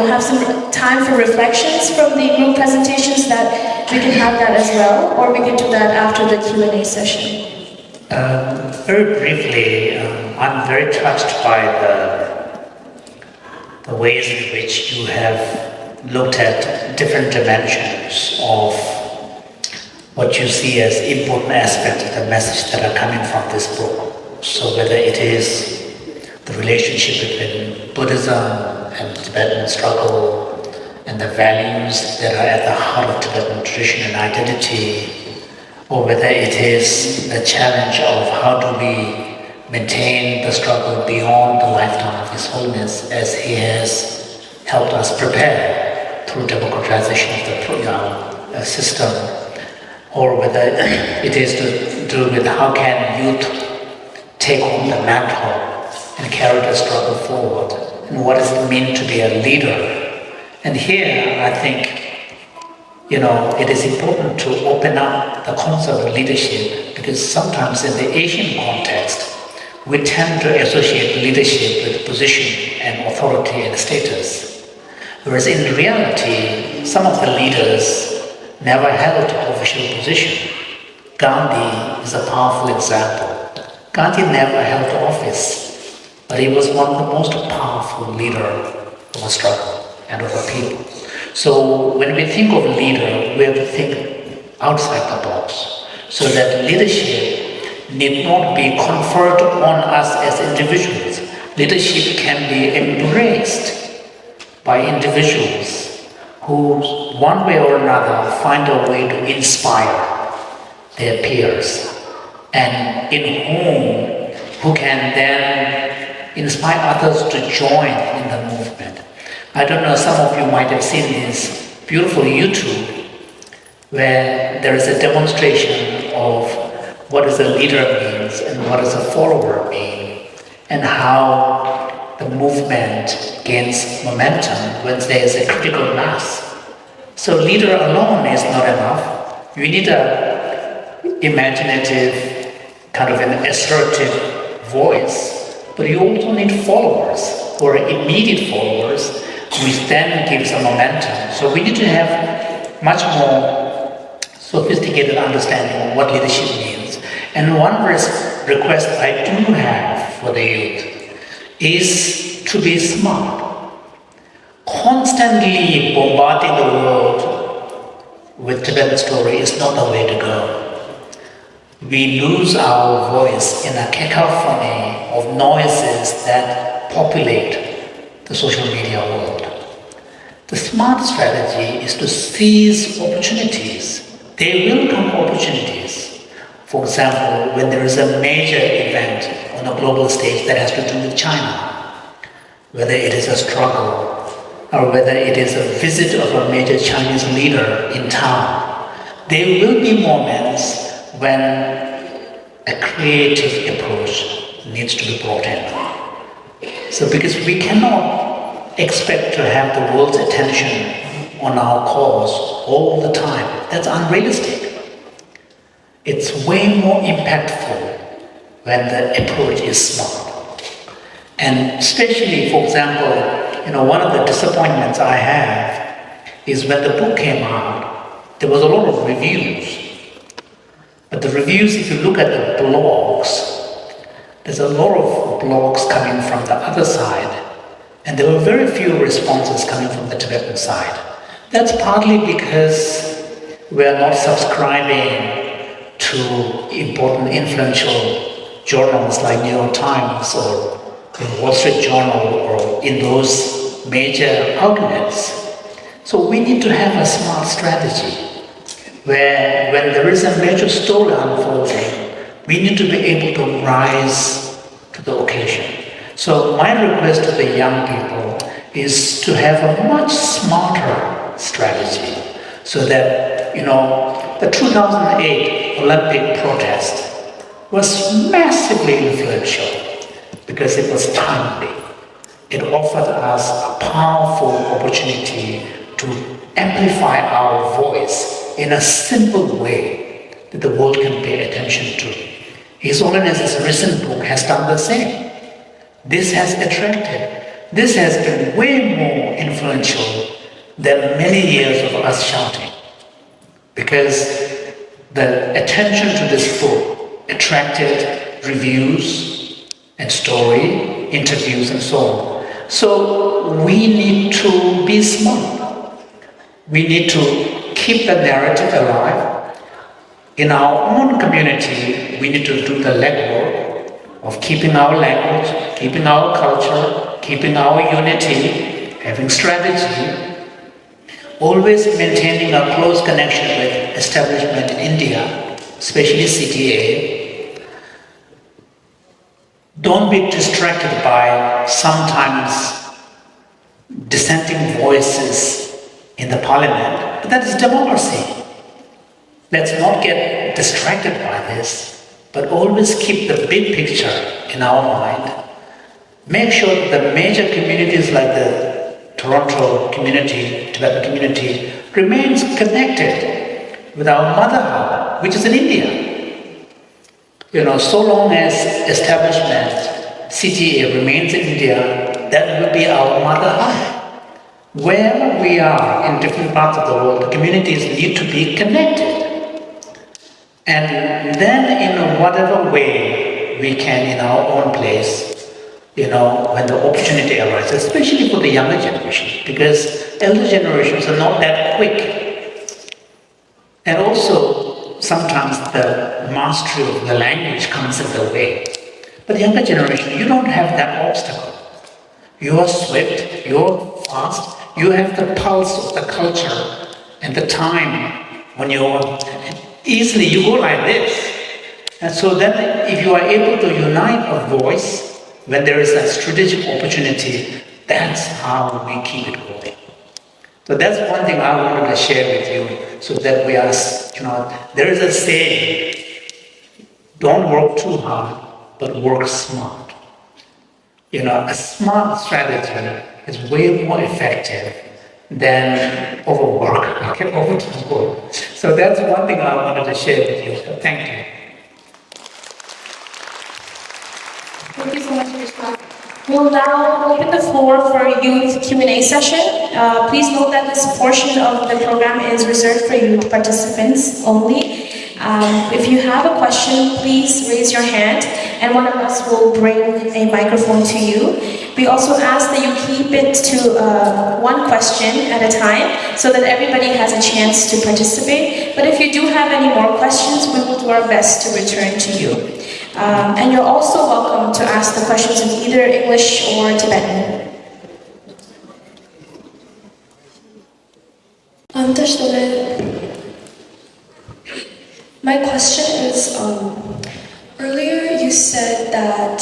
[SPEAKER 1] have some time for reflections from the group presentations, that we can have that as well, or we can do that after the Q&A session.
[SPEAKER 3] Very briefly, I'm very touched by the ways in which you have looked at different dimensions of what you see as important aspects of the message that are coming from this book. So whether it is the relationship between Buddhism and Tibetan struggle and the values that are at the heart of Tibetan tradition and identity, or whether it is the challenge of how do we maintain the struggle beyond the lifetime of His Holiness as he has helped us prepare through democratization of the system, or whether it is to do with how can youth take on the mantle and carry the struggle forward, and what does it mean to be a leader. And here I think it is important to open up the concept of leadership, because sometimes in the Asian context we tend to associate leadership with position and authority and status, whereas in reality some of the leaders never held official position. Gandhi is a powerful example. Gandhi never held office, but he was one of the most powerful leaders of a struggle and of a people. So when we think of leader, we have to think outside the box, so that leadership need not be conferred on us as individuals. Leadership can be embraced by individuals who, one way or another, find a way to inspire their peers, and who can then inspire others to join in the movement. I don't know, some of you might have seen this beautiful YouTube where there is a demonstration of what is a leader means and what does a follower mean, and how the movement gains momentum when there is a critical mass. So leader alone is not enough. You need an imaginative, kind of an assertive voice, but you also need followers, or immediate followers, which then gives a momentum. So we need to have much more sophisticated understanding of what leadership means. And one request I do have for the youth is to be smart. Constantly bombarding the world with Tibetan story is not the way to go. We lose our voice in a cacophony of noises that populate the social media world. The smart strategy is to seize opportunities. There will come opportunities. For example, when there is a major event on a global stage that has to do with China, whether it is a struggle or whether it is a visit of a major Chinese leader in town, there will be moments when a creative approach needs to be brought in. So because we cannot expect to have the world's attention on our cause all the time, that's unrealistic. It's way more impactful when the approach is smart. And especially, for example, one of the disappointments I have is when the book came out, there was a lot of reviews. But the reviews, if you look at the blogs, there's a lot of blogs coming from the other side, and there were very few responses coming from the Tibetan side. That's partly because we are not subscribing to important influential journals like New York Times or Wall Street Journal or in those major outlets. So we need to have a smart strategy where when there is a major story unfolding, we need to be able to rise to the occasion. So my request to the young people is to have a much smarter strategy so that, the 2008 Olympic protest was massively influential because it was timely. It offered us a powerful opportunity to amplify our voice in a simple way that the world can pay attention to. His Holiness's recent book has done the same. This has been way more influential than many years of us shouting, because the attention to this book attracted reviews and story, interviews and so on. So we need to be smart. We need to keep the narrative alive. In our own community, we need to do the legwork of keeping our language, keeping our culture, keeping our unity, having strategy, always maintaining a close connection with establishment in India, especially CTA. Don't be distracted by sometimes dissenting voices in the parliament, but that is democracy. Let's not get distracted by this, but always keep the big picture in our mind. Make sure that the major communities like the Toronto community, Tibetan community, remains connected with our mother hub, which is in India. So long as establishment, CTA remains in India, that will be our mother hub. Wherever we are in different parts of the world, the communities need to be connected. And then in whatever way we can in our own place, when the opportunity arises, especially for the younger generation, because elder generations are not that quick. And also, sometimes the mastery of the language comes in the way. But the younger generation, you don't have that obstacle. You are swift, you're fast, you have the pulse of the culture and the time when you're easily, you go like this. And so then if you are able to unite a voice when there is a strategic opportunity, that's how we keep it going. So that's one thing I wanted to share with you, so that we are, there is a saying, don't work too hard, but work smart. A smart strategy is way more effective than overwork, overtime work. So that's one thing I wanted to share with you. So thank you.
[SPEAKER 1] Thank you so much, Krishna. We'll now open the floor for a youth Q&A session. Please note that this portion of the program is reserved for youth participants only. If you have a question, please raise your hand and one of us will bring a microphone to you. We also ask that you keep it to one question at a time so that everybody has a chance to participate. But if you do have any more questions, we will do our best to return to you. And you're also welcome to ask the questions in either English or Tibetan.
[SPEAKER 8] My question is, earlier you said that,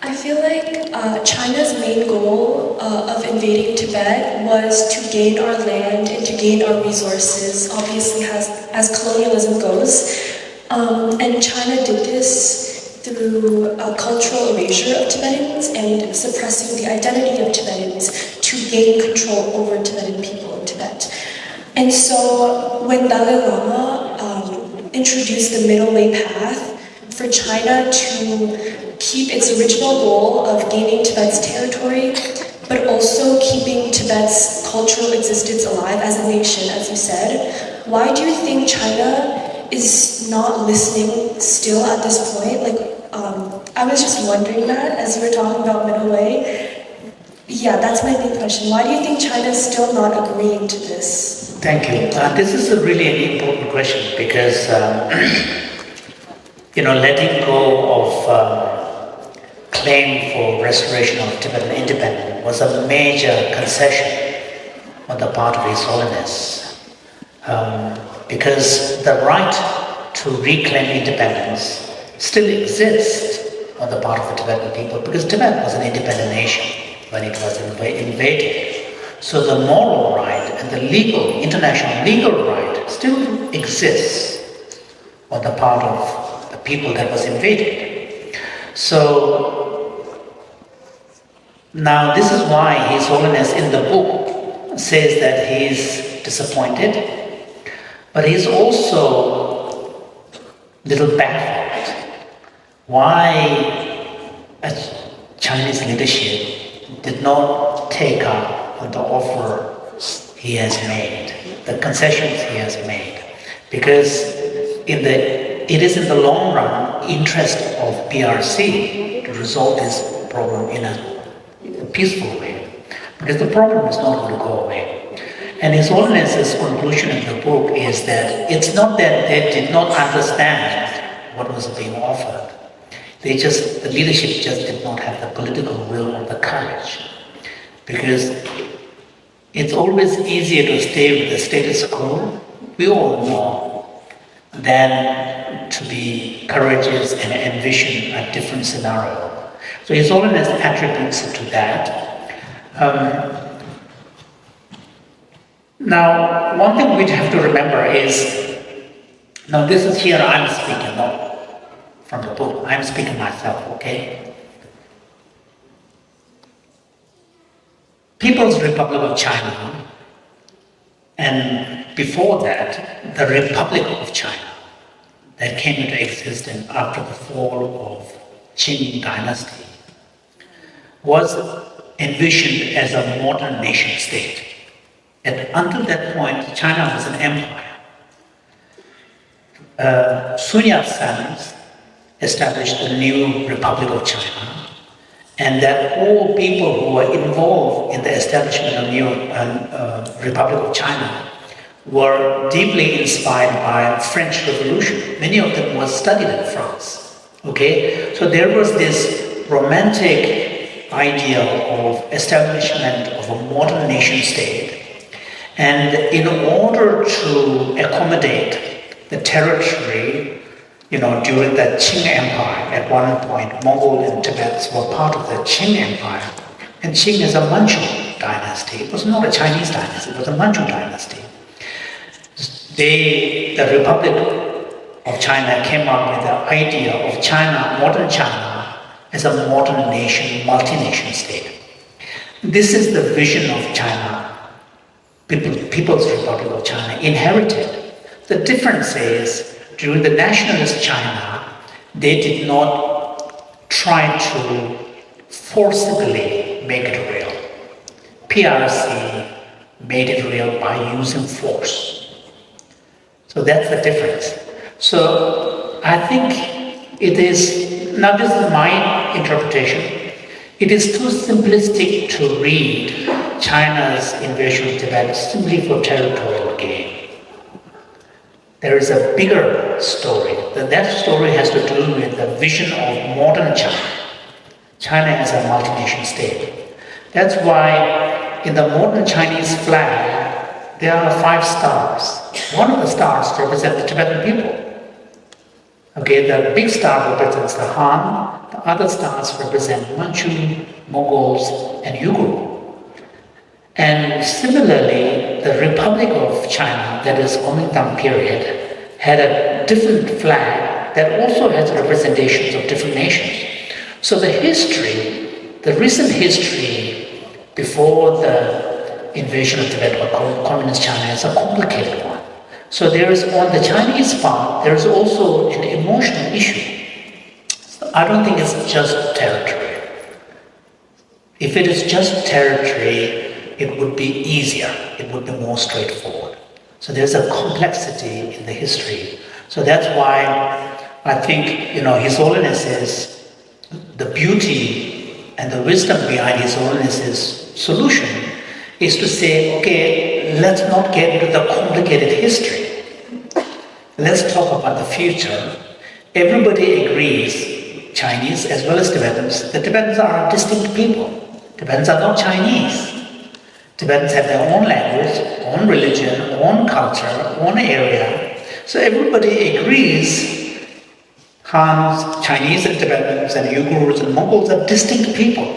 [SPEAKER 8] I feel like China's main goal of invading Tibet was to gain our land and to gain our resources, obviously as colonialism goes. And China did this through cultural erasure of Tibetans and suppressing the identity of Tibetans to gain control over Tibetan people in Tibet. And so when Dalai Lama introduced the middle way path for China to keep its original goal of gaining Tibet's territory, but also keeping Tibet's cultural existence alive as a nation, as you said. Why do you think China is not listening still at this point? I was just wondering that as you were talking about middle way. Yeah, that's my main question. Why do you think China is still not agreeing to this?
[SPEAKER 3] Thank you. This is a really an important question because, letting go of claim for restoration of Tibetan independence was a major concession on the part of His Holiness. Because the right to reclaim independence still exists on the part of the Tibetan people, because Tibet was an independent nation when it was invaded. So the moral right and the international legal right still exists on the part of the people that was invaded. So now this is why His Holiness in the book says that he is disappointed, but he's also a little baffled why a Chinese leadership did not take up on the offer he has made, the concessions he has made, because it is in the long run interest of PRC to resolve this problem in a peaceful way, because the problem is not going to go away. And His Holiness's conclusion in the book is that it's not that they did not understand what was being offered. The leadership just did not have the political will or the courage. Because it's always easier to stay with the status quo, we all know, than to be courageous and envision a different scenario. So His Holiness attributes it to that. Now, one thing we have to remember is, now this is here I'm speaking, not from the book, I'm speaking myself, okay? People's Republic of China, and before that, the Republic of China, that came into existence after the fall of Qing dynasty, was envisioned as a modern nation state. And until that point, China was an empire. Sun Yat-sen established the new Republic of China, and that all people who were involved in the establishment of the new Republic of China were deeply inspired by French Revolution. Many of them were studied in France. Okay, so there was this romantic idea of establishment of a modern nation state, and in order to accommodate the territory, during the Qing Empire, at one point, Mongol and Tibet were part of the Qing Empire. And Qing is a Manchu dynasty. It was not a Chinese dynasty, it was a Manchu dynasty. The Republic of China came up with the idea of China, modern China, as a modern nation, multi-nation state. This is the vision of China, People's Republic of China inherited. The difference is, during the nationalist China, they did not try to forcibly make it real. PRC made it real by using force. So that's the difference. So I think it is, now this is my interpretation, it is too simplistic to read China's invasion of Tibet simply for territorial gain. There is a bigger story. That story has to do with the vision of modern China. China as a multi-nation state. That's why in the modern Chinese flag, there are 5 stars. One of the stars represents the Tibetan people. Okay, the big star represents the Han, the other stars represent Manchu, Mongols, and Uyghur. And similarly, the Republic of China, that is Kuomintang period, had a different flag that also has representations of different nations. So the history, the recent history before the invasion of Tibet by Communist China is a complicated one. So there is, on the Chinese part, there is also an emotional issue. I don't think it's just territory. If it is just territory, it would be easier, it would be more straightforward. So there's a complexity in the history. So that's why I think, His Holiness is the beauty and the wisdom behind His Holiness's solution is to say, okay, let's not get into the complicated history. Let's talk about the future. Everybody agrees, Chinese as well as Tibetans, the Tibetans are a distinct people. Tibetans are not Chinese. Tibetans have their own language, own religion, own culture, own area. So everybody agrees Hans, Chinese and Tibetans and Uyghurs and Mongols are distinct people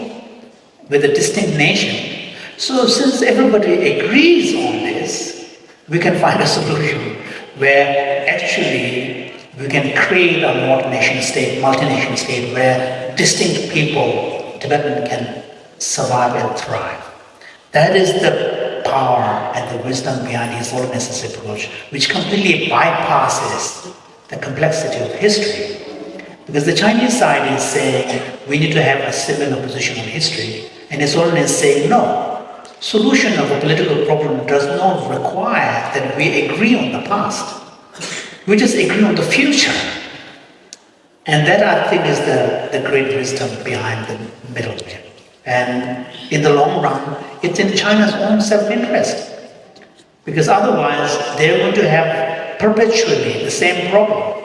[SPEAKER 3] with a distinct nation. So since everybody agrees on this, we can find a solution where actually we can create a multinational state where distinct people, Tibetan, can survive and thrive. That is the power and the wisdom behind His Holiness's approach, which completely bypasses the complexity of history. Because the Chinese side is saying we need to have a similar position on history, and His Holiness is saying no. Solution of a political problem does not require that we agree on the past. We just agree on the future. And that, I think, is the great wisdom behind the middle way. And in the long run, it's in China's own self-interest. Because otherwise, they're going to have perpetually the same problem.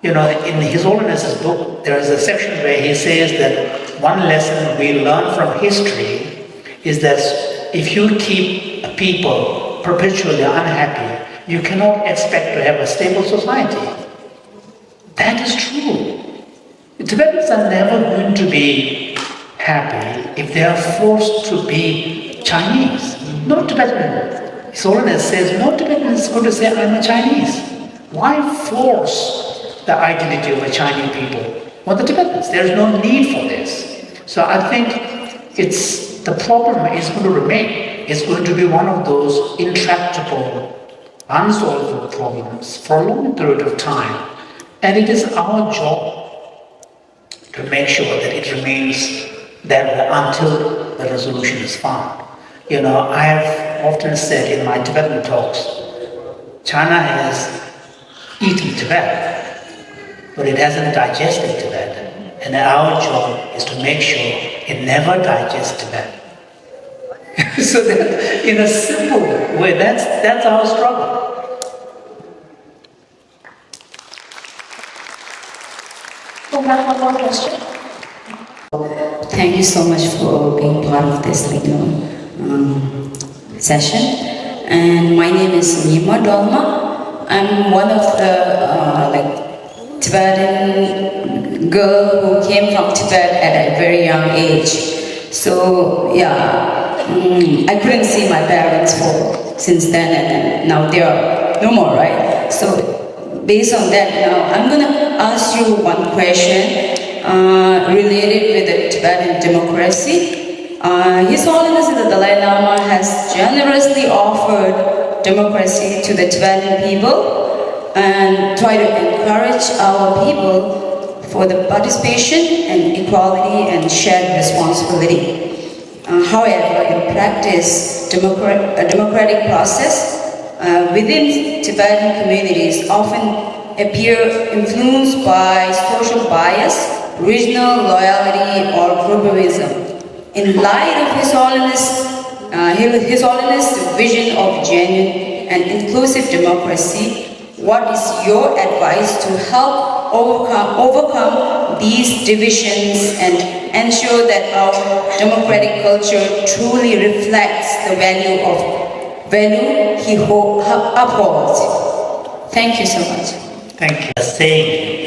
[SPEAKER 3] In His Holiness's book, there is a section where he says that one lesson we learn from history is that if you keep people perpetually unhappy, you cannot expect to have a stable society. That is true. The Tibetans are never going to be happy if they are forced to be Chinese. No Tibetan. His Holiness says no Tibetan is going to say, I'm a Chinese. Why force the identity of a Chinese people on the Tibetans? There is no need for this. So I think the problem is going to remain. It's going to be one of those intractable, unsolvable problems for a long period of time. And it is our job to make sure that it remains that way until the resolution is found. I have often said in my Tibetan talks, China has eaten Tibet, but it hasn't digested Tibet. And our job is to make sure it never digests Tibet. So that, in a simple way, that's our struggle.
[SPEAKER 1] One more question.
[SPEAKER 12] Thank you so much for being part of this session. And my name is Nima Dolma. I'm one of the Tibetan girl who came from Tibet at a very young age. So I couldn't see my parents since then, and now they are no more, right? So based on that, now I'm gonna ask you one question related with the Tibetan democracy. His Holiness the Dalai Lama has generously offered democracy to the Tibetan people and try to encourage our people for the participation and equality and shared responsibility. However, in practice, a democratic process within Tibetan communities often appear influenced by social bias, regional loyalty, or groupism. In light of His Holiness' vision of genuine and inclusive democracy, what is your advice to help overcome these divisions and ensure that our democratic culture truly reflects the value he upholds? Thank you so much.
[SPEAKER 3] Thank you. A saying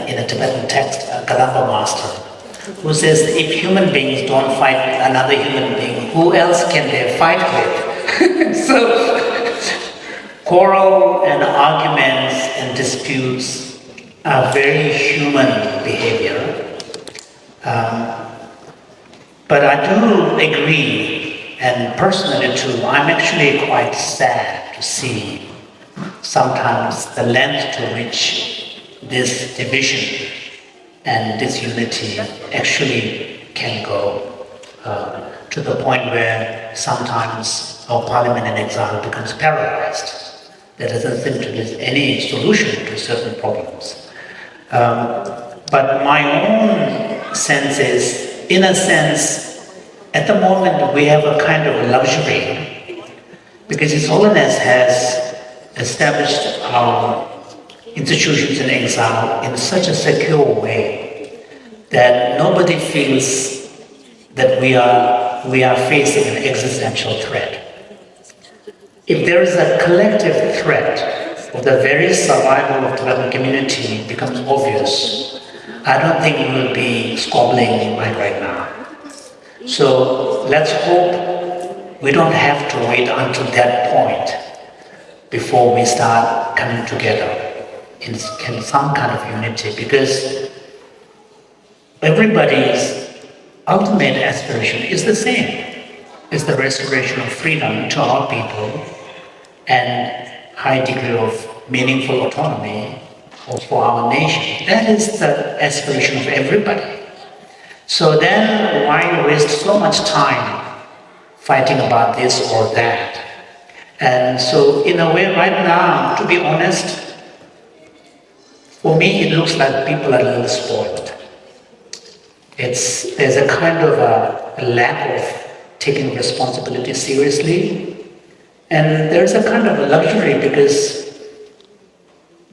[SPEAKER 3] in a Tibetan text, a Kadamba master, who says that if human beings don't fight another human being, who else can they fight with? So, quarrel and arguments and disputes are very human behavior. But I do agree, and personally too, I'm actually quite sad to see sometimes the length to which this division and this unity actually can go to the point where sometimes our parliament in exile becomes paralyzed. There doesn't seem to be any solution to certain problems. But my own sense is, in a sense, at the moment we have a kind of luxury because His Holiness has established our institutions in exile in such a secure way that nobody feels that we are facing an existential threat. If there is a collective threat of the very survival of the Tibetan community becomes obvious, I don't think we will be squabbling right now. So let's hope we don't have to wait until that point before we start coming together in some kind of unity, because everybody's ultimate aspiration is the same. It's the restoration of freedom to our people and high degree of meaningful autonomy for our nation. That is the aspiration of everybody. So then why waste so much time fighting about this or that? And so in a way right now, to be honest, for me it looks like people are a little spoiled. There's a kind of a lack of taking responsibility seriously, and there's a kind of a luxury because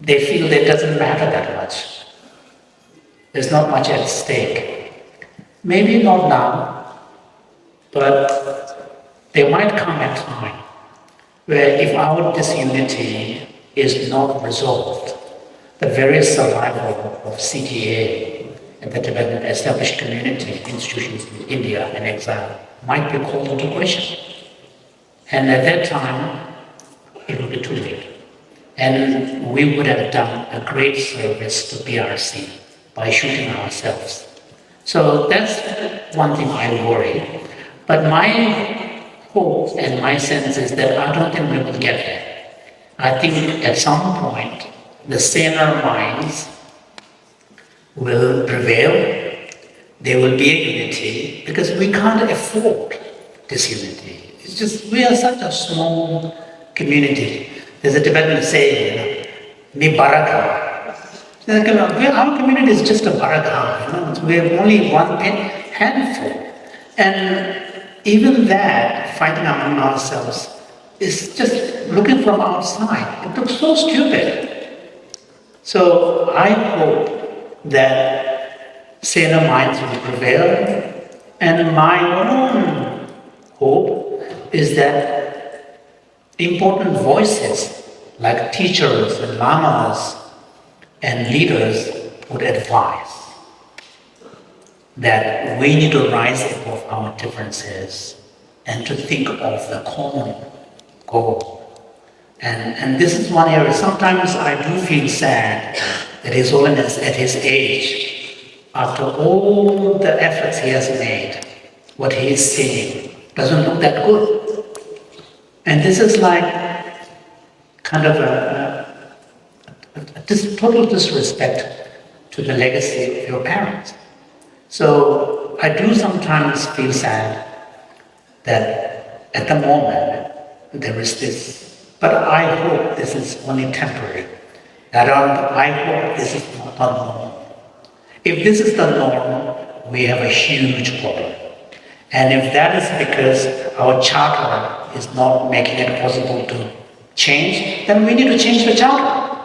[SPEAKER 3] they feel that it doesn't matter that much. There's not much at stake. Maybe not now, but there might come a time where if our disunity is not resolved, the very survival of CTA and the Tibetan established community institutions in India and exile might be called into question. And at that time, it would be too late. And we would have done a great service to PRC by shooting ourselves. So that's one thing I worry. But my hope and my sense is that I don't think we will get there. I think at some point, the saner minds will prevail. There will be a unity because we can't afford disunity. It's just, we are such a small community. There's a Tibetan saying, "Ni baraka." Our community is just a baraka. We have only one handful. And even that, fighting among ourselves, is just looking from outside. It looks so stupid. So I hope that saner minds will prevail, and my own hope is that important voices like teachers and lamas and leaders would advise that we need to rise above our differences and to think of the common goal. And this is one area, sometimes I do feel sad that His Holiness at his age, after all the efforts he has made, what he is saying doesn't look that good. And this is like kind of a total disrespect to the legacy of your parents. So I do sometimes feel sad that at the moment there is this. But I hope this is only temporary. I hope this is not the norm. If this is the norm, we have a huge problem. And if that is because our charter is not making it possible to change, then we need to change the charter.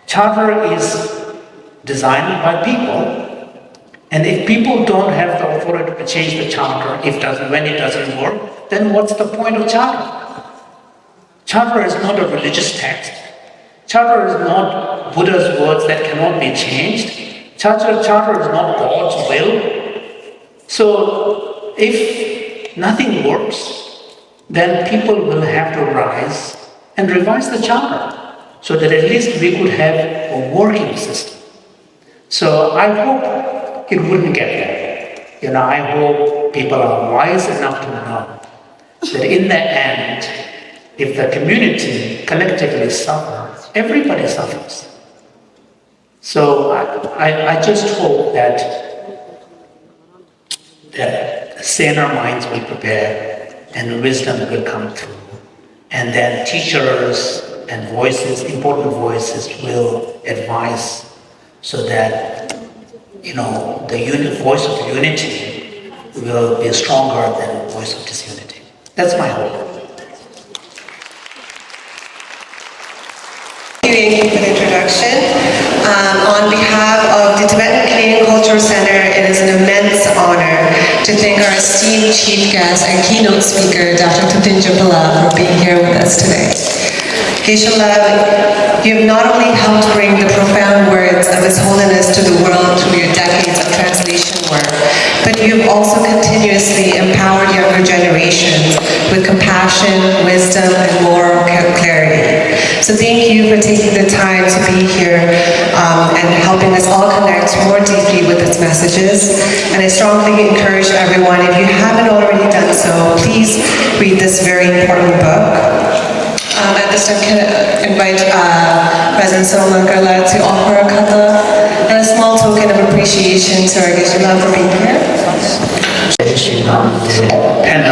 [SPEAKER 3] Charter is designed by people, and if people don't have the authority to change the charter, when it doesn't work, then what's the point of charter? Charter is not a religious text. Charter is not Buddha's words that cannot be changed. Charter is not God's will. So if nothing works, then people will have to rise and revise the charter so that at least we could have a working system. So I hope it wouldn't get there. I hope people are wise enough to know that in the end, if the community collectively suffers, everybody suffers. So I just hope that saner minds will prepare and wisdom will come through. And then teachers and voices, important voices will advise so that, the voice of unity will be stronger than the voice of disunity. That's my hope.
[SPEAKER 13] Thank you for the introduction. On behalf of the Tibetan Canadian Cultural Center, it is an immense honor to thank our esteemed chief guest and keynote speaker, Dr. THUPTEN, for being here with us today. Geshe-la, you have not only helped bring the profound words of His Holiness to the world through your decades of translation work, but you have also continuously empowered younger generations with compassion, wisdom, and moral clarity. So thank you for taking the time to be here and helping us all connect more deeply with its messages. And I strongly encourage everyone, if you haven't already done so, please read this very important book. At this time, can I invite President Solankarla to offer a kata and a small token of appreciation to our Geshe-la for being here.
[SPEAKER 3] Pen